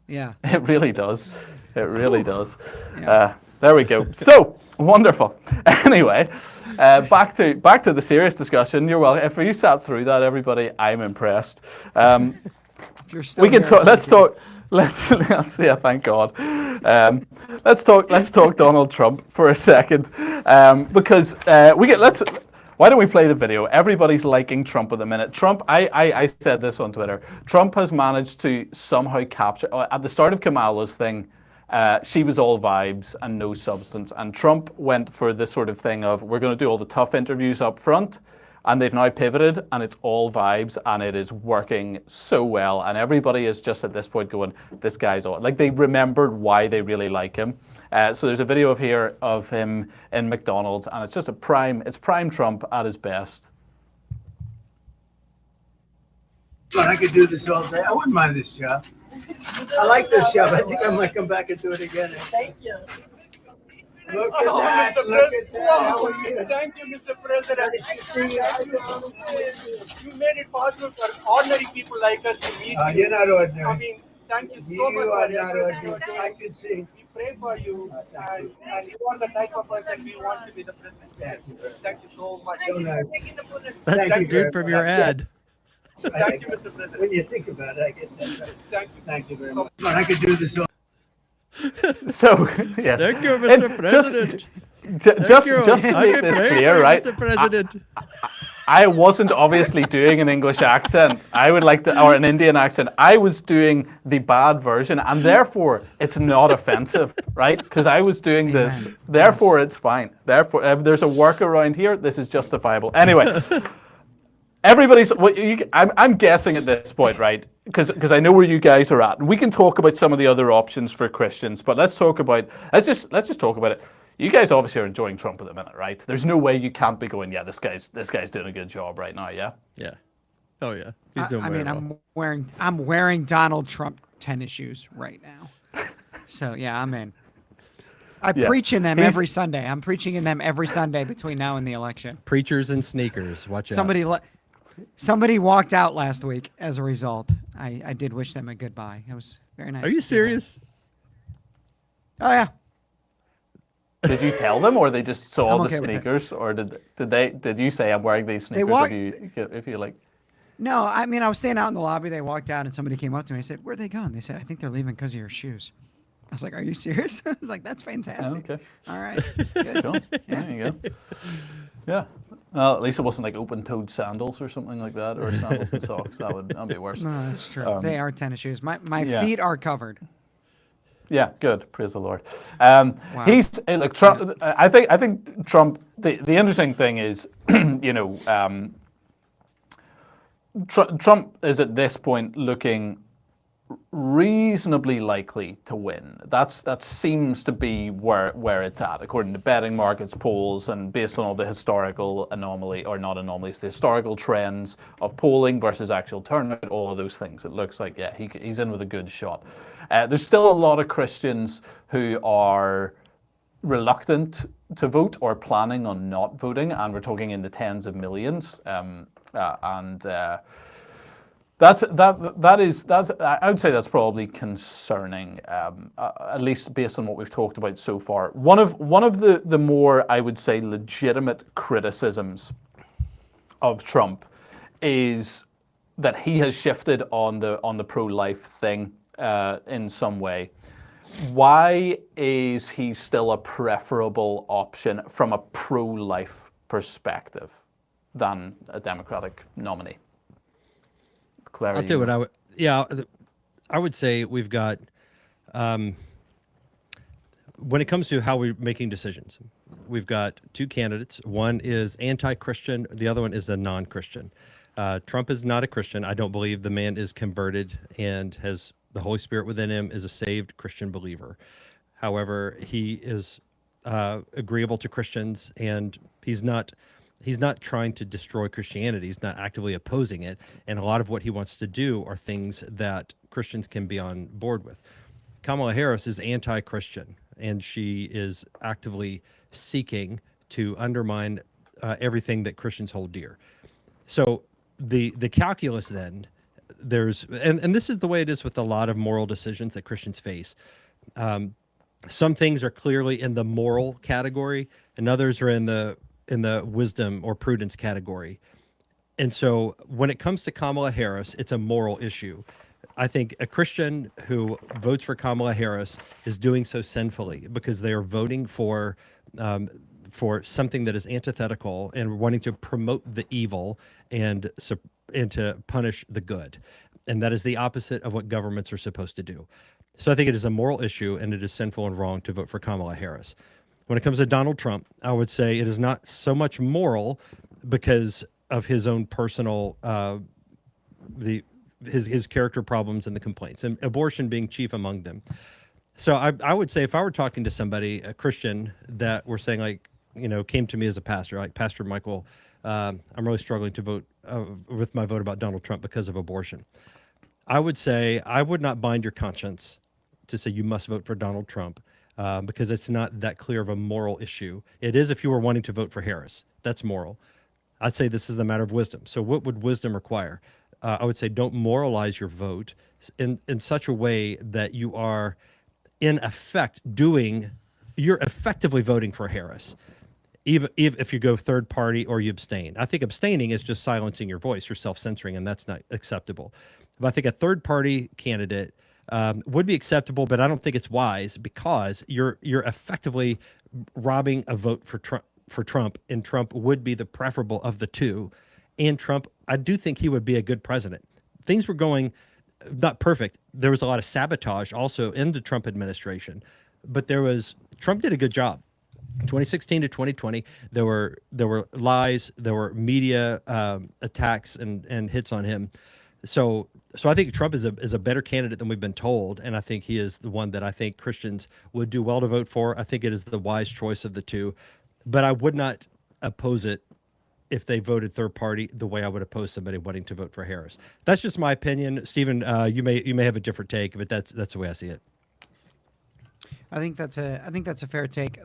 Yeah. It really does. It really does. Yeah. There we go. So wonderful. Anyway, back to the serious discussion. You're welcome. If you sat through that, everybody, I'm impressed. You're still We can here, talk. Let's talk. Let's yeah. Thank God. Let's talk Donald Trump for a second, because why don't we play the video? Everybody's liking Trump at the minute. Trump, I said this on Twitter. Trump has managed to somehow capture, at the start of Kamala's thing, she was all vibes and no substance. And Trump went for this sort of thing of, we're going to do all the tough interviews up front. And they've now pivoted and it's all vibes and it is working so well. And everybody is just at this point going, this guy's all, like they remembered why they really like him. So there's a video of him in McDonald's and it's just it's prime Trump at his best. But I could do this all day. I wouldn't mind this job. I like this job. I think I might come back and do it again. Thank you. Look at that. Mr. Look at that. How Wow. are you? Thank you, Mr. President. Nice to see you. You made it possible for ordinary people like us to meet you. You're not ordinary. I mean, thank you so You much are for not everything you ordinary. do. I can see. We pray for you, and you are the type of person we want to be the president. Thank you very much. Thank you so much. So nice. That's Thank the you dude very from much. your ad. Thank you, Mr. When President. you think about it, I guess that's right. Thank you. Thank you very much. But I could do this all. So, yeah. Thank you, And Mr. President. Just to make this clear, right? Mr. President. I wasn't obviously doing an English accent. I would like to, or an Indian accent. I was doing the bad version, and therefore it's not offensive, right? Because I was doing therefore it's fine. Therefore, if there's a workaround here, this is justifiable. Anyway, everybody's. I'm guessing at this point, right? Because I know where you guys are at. We can talk about some of the other options for Christians, but let's just talk about it. You guys obviously are enjoying Trump at the minute, right? There's no way you can't be going, yeah, this guy's doing a good job right now, yeah? Yeah. Oh yeah. He's doing I very mean, well. I'm wearing Donald Trump tennis shoes right now. So yeah, I'm in. I preach in them every Sunday. I'm preaching in them every Sunday between now and the election. Preachers and sneakers. Watch out. Somebody walked out last week as a result. I did wish them a goodbye. It was very nice. Are you serious? Oh yeah. Did you tell them, or they just saw I'm the okay with it. sneakers, or did you say I'm wearing these sneakers if you like? No, I mean I was standing out in the lobby. They walked out, and somebody came up to me. I said, "Where'd they go?" And they said, "I think they're leaving because of your shoes." I was like, "Are you serious?" I was like, "That's fantastic." Okay. All right. Good. Cool. There you go. Yeah. Well, at least it wasn't like open-toed sandals or something like that, or sandals and socks. That'd be worse. No, that's true. They are tennis shoes. My yeah. feet are covered. Yeah, good. Praise the Lord. He's look. Trump. I think Trump. The interesting thing is, Trump is at this point looking reasonably likely to win. That seems to be where it's at, according to betting markets, polls, and based on all the historical the historical trends of polling versus actual turnout, all of those things. It looks like, yeah, he's in with a good shot. There's still a lot of Christians who are reluctant to vote or planning on not voting, and we're talking in the tens of millions. That's I would say that's probably concerning, at least based on what we've talked about so far. One of the more, I would say, legitimate criticisms of Trump is that he has shifted on the pro-life thing in some way. Why is he still a preferable option from a pro-life perspective than a Democratic nominee? Clary, I'll tell you what I would say we've got, when it comes to how we're making decisions, we've got two candidates. One is anti-Christian. The other one is a non-Christian. Trump is not a Christian. I don't believe the man is converted and has the Holy Spirit within him, is a saved Christian believer. However, he is agreeable to Christians, and he's not trying to destroy Christianity. He's not actively opposing it. And a lot of what he wants to do are things that Christians can be on board with. Kamala Harris is anti-Christian, and she is actively seeking to undermine everything that Christians hold dear. So the calculus then, and this is the way it is with a lot of moral decisions that Christians face. Some things are clearly in the moral category, and others are in the wisdom or prudence category. And so when it comes to Kamala Harris, it's a moral issue. I think a Christian who votes for Kamala Harris is doing so sinfully because they are voting for something that is antithetical and wanting to promote the evil and to punish the good. And that is the opposite of what governments are supposed to do. So I think it is a moral issue, and it is sinful and wrong to vote for Kamala Harris. When it comes to Donald Trump, I would say it is not so much moral because of his own personal, his character problems and the complaints, and abortion being chief among them. So I would say if I were talking to somebody, a Christian, that were saying, like, came to me as a pastor, like, Pastor Michael, I'm really struggling to vote with my vote about Donald Trump because of abortion. I would say I would not bind your conscience to say you must vote for Donald Trump. Because it's not that clear of a moral issue. It is if you were wanting to vote for Harris. That's moral. I'd say this is the matter of wisdom. So what would wisdom require? I would say don't moralize your vote in such a way that you are, in effect, you're effectively voting for Harris, even if you go third party or you abstain. I think abstaining is just silencing your voice, you're self-censoring, and that's not acceptable. But I think a third party candidate would be acceptable, but I don't think it's wise because you're effectively robbing a vote for Trump, and Trump would be the preferable of the two. And Trump, I do think he would be a good president. Things were going not perfect. There was a lot of sabotage also in the Trump administration, but Trump did a good job. 2016 to 2020, there were lies, there were media attacks and hits on him. So I think Trump is a better candidate than we've been told, and I think he is the one that I think Christians would do well to vote for. I think it is the wise choice of the two, but I would not oppose it if they voted third party the way I would oppose somebody wanting to vote for Harris. That's just my opinion, Stephen. You may have a different take, but that's the way I see it. I think that's a fair take.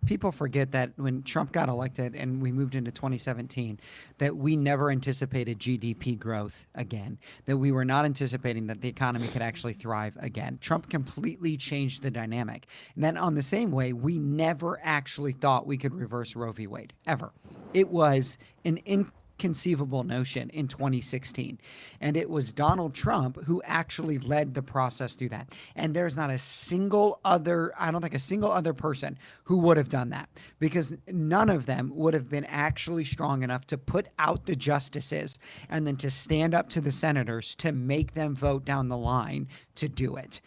People forget that when Trump got elected and we moved into 2017, that we never anticipated GDP growth again, that we were not anticipating that the economy could actually thrive again. Trump completely changed the dynamic. And then on the same way, we never actually thought we could reverse Roe v. Wade, ever. It was an inconceivable notion in 2016. And it was Donald Trump who actually led the process through that. And there's not a single other, I don't think a single other person who would have done that, because none of them would have been actually strong enough to put out the justices and then to stand up to the senators to make them vote down the line to do it.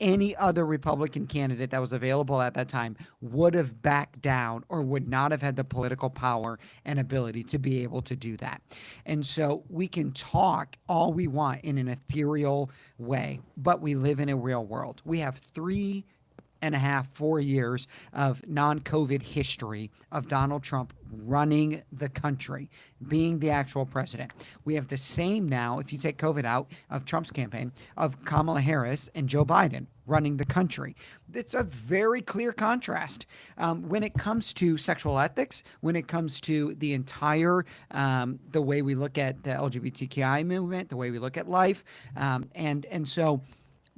any other Republican candidate that was available at that time would have backed down or would not have had the political power and ability to be able to do that. And so we can talk all we want in an ethereal way, but we live in a real world. We have 3.5, 4 years of non-COVID history of Donald Trump running the country, being the actual president. We have the same now, if you take COVID out of Trump's campaign, of Kamala Harris and Joe Biden running the country. It's a very clear contrast. When it comes to sexual ethics, when it comes to the entire, the way we look at the LGBTQI movement, the way we look at life, and so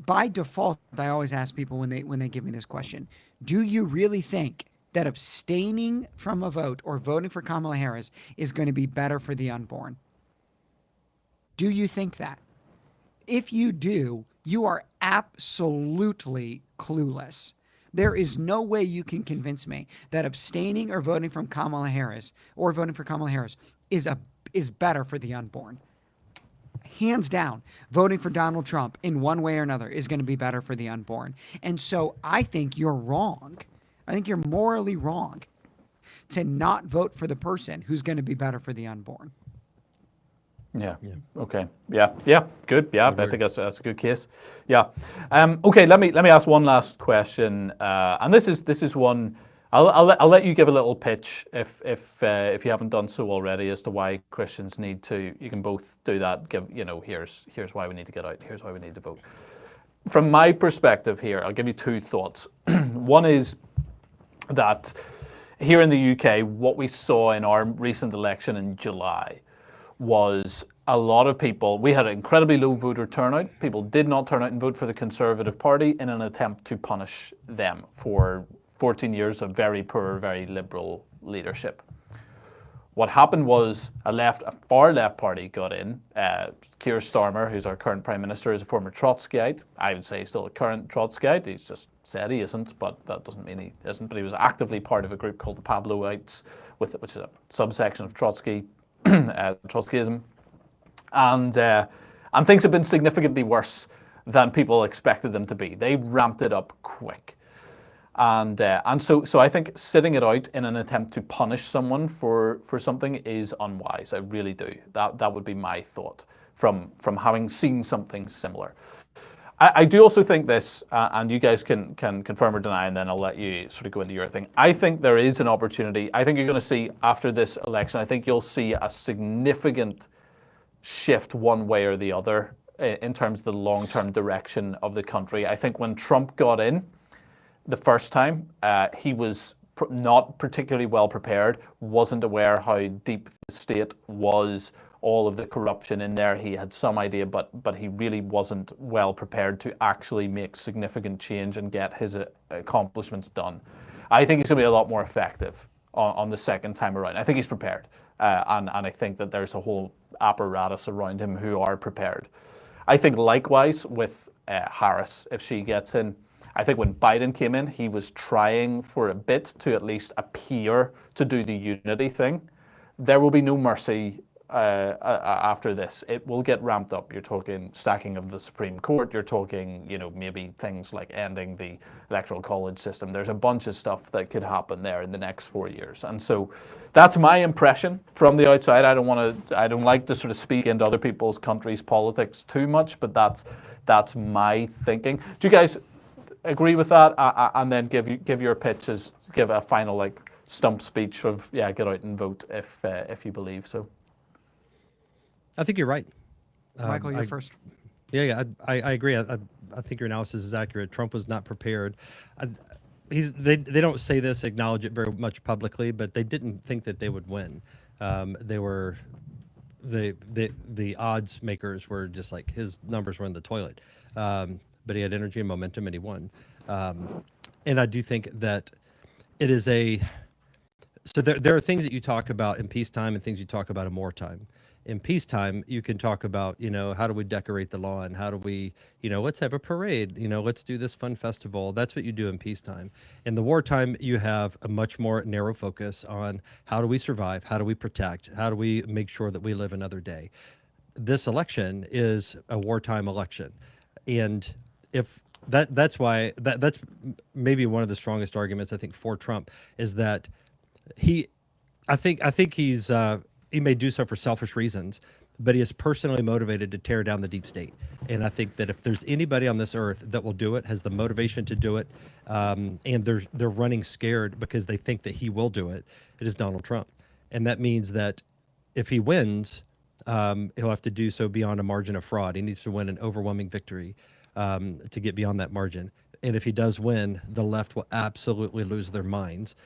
by default, I always ask people when they give me this question, do you really think that abstaining from a vote or voting for Kamala Harris is going to be better for the unborn? Do you think that? If you do, you are absolutely clueless. There is no way you can convince me that abstaining or voting from Kamala Harris or voting for Kamala Harris is better for the unborn. Hands down, voting for Donald Trump in one way or another is going to be better for the unborn. And so I think you're wrong. I think you're morally wrong to not vote for the person who's going to be better for the unborn. Yeah. Okay. Yeah. Good. Yeah. I think that's a good case. Yeah. Okay. Let me ask one last question. And this is one. I'll let you give a little pitch if you haven't done so already as to why Christians need to. You can both do that. Give here's why we need to get out. Here's why we need to vote. From my perspective here, I'll give you two thoughts. One is that here in the UK, what we saw in our recent election in July was a lot of people. We had an incredibly low voter turnout. People did not turn out and vote for the Conservative Party in an attempt to punish them for 14 years of very poor, very liberal leadership. What happened was a far left party got in. Keir Starmer, who's our current Prime Minister, is a former Trotskyite. I would say he's still a current Trotskyite. He's just said he isn't, but that doesn't mean he isn't. But he was actively part of a group called the Pavlovites, which is a subsection of Trotsky, Trotskyism. And things have been significantly worse than people expected them to be. They ramped it up quick. And so I think sitting it out in an attempt to punish someone for something is unwise. I really do. That would be my thought from having seen something similar. I do also think this, and you guys can confirm or deny, and then I'll let you sort of go into your thing. I think there is an opportunity. I think you're going to see after this election, I think you'll see a significant shift one way or the other in terms of the long-term direction of the country. I think when Trump got in, the first time, he was not particularly well prepared, wasn't aware how deep the state was, all of the corruption in there. He had some idea, but he really wasn't well prepared to actually make significant change and get his accomplishments done. I think he's going to be a lot more effective on the second time around. I think he's prepared, and I think that there's a whole apparatus around him who are prepared. I think likewise with Harris, if she gets in, I think when Biden came in, he was trying for a bit to at least appear to do the unity thing. There will be no mercy after this. It will get ramped up. You're talking stacking of the Supreme Court. You're talking, maybe things like ending the electoral college system. There's a bunch of stuff that could happen there in the next 4 years. And so that's my impression from the outside. I don't like to sort of speak into other people's countries' politics too much, but that's my thinking. Do you guys agree with that? And then give your pitches, give a final stump speech of get out and vote if you believe so. I think you're right. Michael, you're first. Yeah, I agree. I think your analysis is accurate. Trump was not prepared. They don't say this, acknowledge it very much publicly, but they didn't think that they would win. They were the odds makers were just like his numbers were in the toilet. But he had energy and momentum, and he won. And I do think that it is so there are things that you talk about in peacetime and things you talk about in wartime. In peacetime, you can talk about, how do we decorate the lawn? How do we, let's have a parade, let's do this fun festival. That's what you do in peacetime. In the wartime, you have a much more narrow focus on how do we survive? How do we protect? How do we make sure that we live another day? This election is a wartime election. And if that's why that's maybe one of the strongest arguments I think for Trump is that I think he may do so for selfish reasons, but he is personally motivated to tear down the deep state. And I think that if there's anybody on this earth that will do it, has the motivation to do it, and they're running scared because they think that he will do it, it is Donald Trump. And that means that if he wins, he'll have to do so beyond a margin of fraud. He needs to win an overwhelming victory to get beyond that margin. And if he does win, the left will absolutely lose their minds.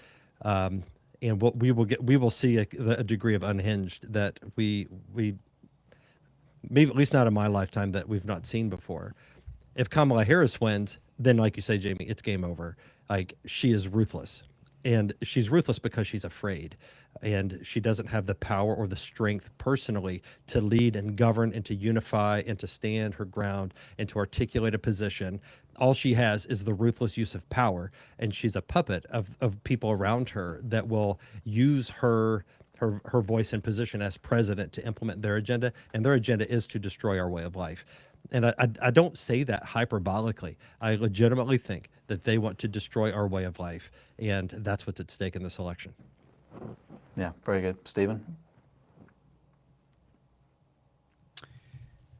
And what we will see a degree of unhinged that we maybe at least not in my lifetime that we've not seen before. If Kamala Harris wins, then like you say, Jamie, it's game over. Like she is ruthless, and she's ruthless because she's afraid, and she doesn't have the power or the strength personally to lead and govern and to unify and to stand her ground and to articulate a position. All she has is the ruthless use of power, and she's a puppet of people around her that will use her voice and position as president to implement their agenda, and their agenda is to destroy our way of life. And I don't say that hyperbolically. I legitimately think that they want to destroy our way of life, and that's what's at stake in this election. Yeah, very good. Stephen?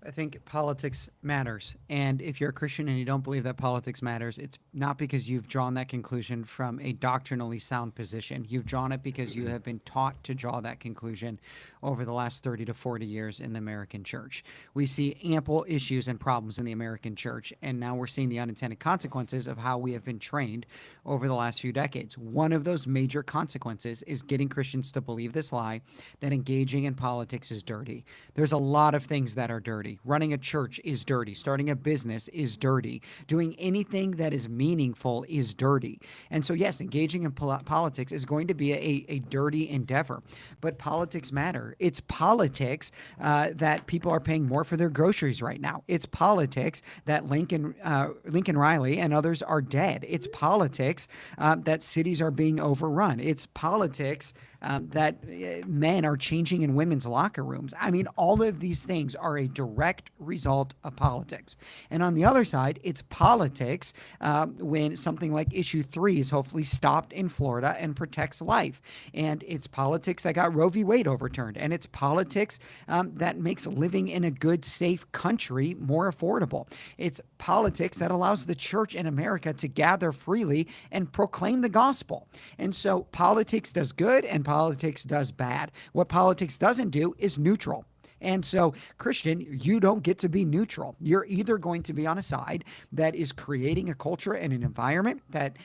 I think politics matters. And if you're a Christian and you don't believe that politics matters, it's not because you've drawn that conclusion from a doctrinally sound position. You've drawn it because you have been taught to draw that conclusion over the last 30 to 40 years in the American church. We see ample issues and problems in the American church, and now we're seeing the unintended consequences of how we have been trained over the last few decades. One of those major consequences is getting Christians to believe this lie that engaging in politics is dirty. There's a lot of things that are dirty. Running a church is dirty. Starting a business is dirty. Doing anything that is meaningful is dirty. And so, yes, engaging in politics is going to be a dirty endeavor. But politics matter. It's politics that people are paying more for their groceries right now. It's politics that Lincoln Riley and others are dead. It's politics that cities are being overrun. It's politics that men are changing in women's locker rooms. I mean, all of these things are a direct result of politics. And on the other side, it's politics when something like issue 3 is hopefully stopped in Florida and protects life. And it's politics that got Roe v. Wade overturned. And it's politics that makes living in a good, safe country more affordable. It's politics that allows the church in America to gather freely and proclaim the gospel. And so politics does good and politics does bad. What politics doesn't do is neutral. And so, Christian, you don't get to be neutral. You're either going to be on a side that is creating a culture and an environment that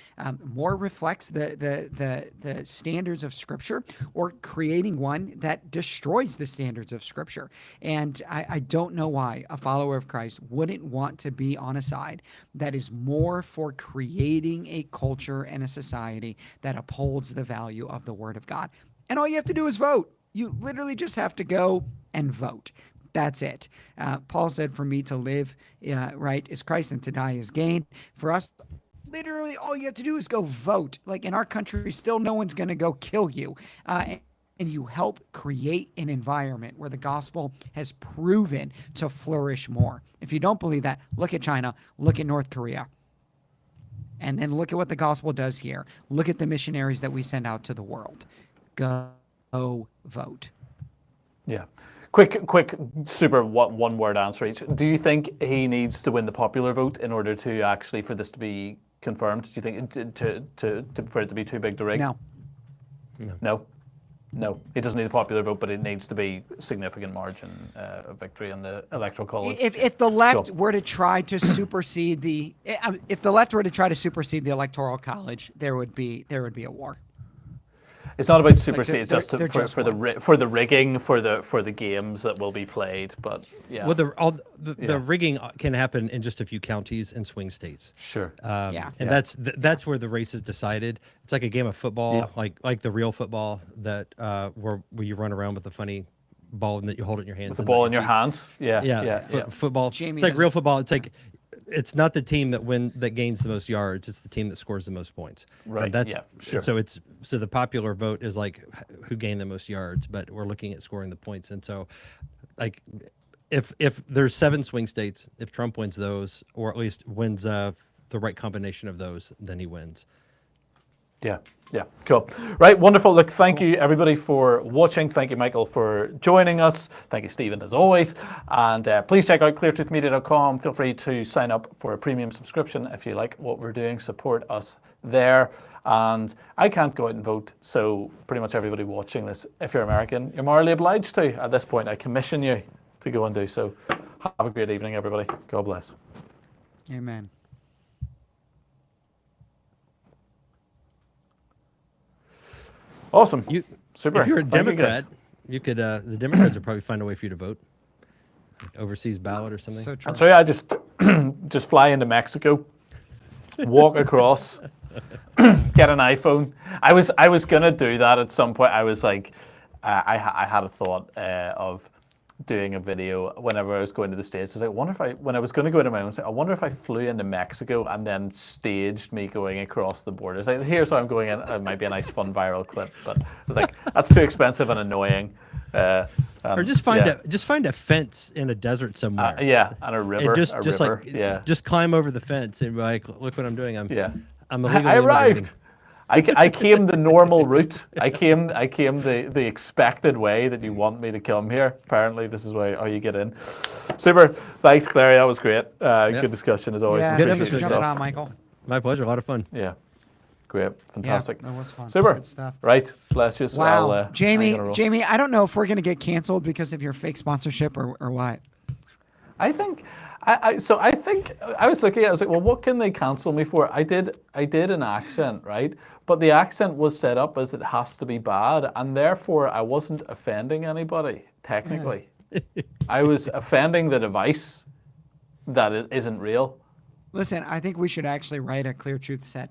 more reflects the standards of Scripture, or creating one that destroys the standards of Scripture. And I don't know why a follower of Christ wouldn't want to be on a side that is more for creating a culture and a society that upholds the value of the Word of God. And all you have to do is vote. You literally just have to go and vote. That's it. Paul said, for me to live right is Christ, and to die is gain. For us, literally all you have to do is go vote. Like in our country, still no one's going to go kill you. And you help create an environment where the gospel has proven to flourish more. If you don't believe that, look at China, look at North Korea. And then look at what the gospel does here. Look at the missionaries that we send out to the world. Go vote. Yeah. Quick, super one-word answer each. Do you think he needs to win the popular vote in order to actually, for this to be confirmed? Do you think for it to be too big to rig? No, he doesn't need the popular vote, but it needs to be significant margin of victory in the electoral college. If the left were to try to supersede the electoral college, there would be a war. It's not about supersede. It's just for the rigging for the games that will be played. But yeah, well, the rigging can happen in just a few counties and swing states. Sure. That's where the race is decided. It's like a game of football, like the real football that where you run around with the funny ball and that you hold it in your hands. With the ball in your hands. Yeah. Football. Jamie, it's like real football. It's like. It's not the team that gains the most yards. It's the team that scores the most points. Right. Sure. So the popular vote is like who gained the most yards, but we're looking at scoring the points. And so, like, if there's 7 swing states, if Trump wins those, or at least wins the right combination of those, then he wins. Yeah, yeah, cool. Right, wonderful. Look, thank you everybody for watching. Thank you, Michael, for joining us. Thank you, Stephen, as always. And please check out cleartruthmedia.com. Feel free to sign up for a premium subscription if you like what we're doing. Support us there. And I can't go out and vote, so pretty much everybody watching this, if you're American, you're morally obliged to. At this point, I commission you to go and do so. Have a great evening, everybody. God bless. Amen. Awesome. Super. If you're a Thank you, guys. Democrat, you could. The Democrats would probably find a way for you to vote. Overseas ballot or something. So true. So yeah, I just fly into Mexico, walk across, get an iPhone. I was gonna do that at some point. I was like, I had a thought of doing a video whenever I was going to the States. I was like, I wonder if when I was going to go into my own state, I wonder if I flew into Mexico and then staged me going across the border. It's like, here's how I'm going in. It might be a nice fun viral clip, but I was like, that's too expensive and annoying. Or just find a fence in a desert somewhere. Yeah, and a river. And river. just climb over the fence and be like, look what I'm doing. I'm illegally I arrived. immigrating. I came the normal route. I came the expected way that you want me to come here. Apparently, this is how you get in. Super. Thanks, Clary. That was great. Good discussion as always. Yeah, Good thanks for episode. jumping on, Michael. My pleasure. A lot of fun. Yeah. Great. Fantastic. Yeah, that was fun. Super. Good stuff. Right. Let's just. Wow. Jamie, I don't know if we're going to get canceled because of your fake sponsorship or what. I think. I think I was looking at it, I was like, well, what can they cancel me for? I did an accent, right? But the accent was set up as it has to be bad, and therefore I wasn't offending anybody, technically. I was offending the device that it isn't real. Listen, I think we should actually write a Clear Truth set.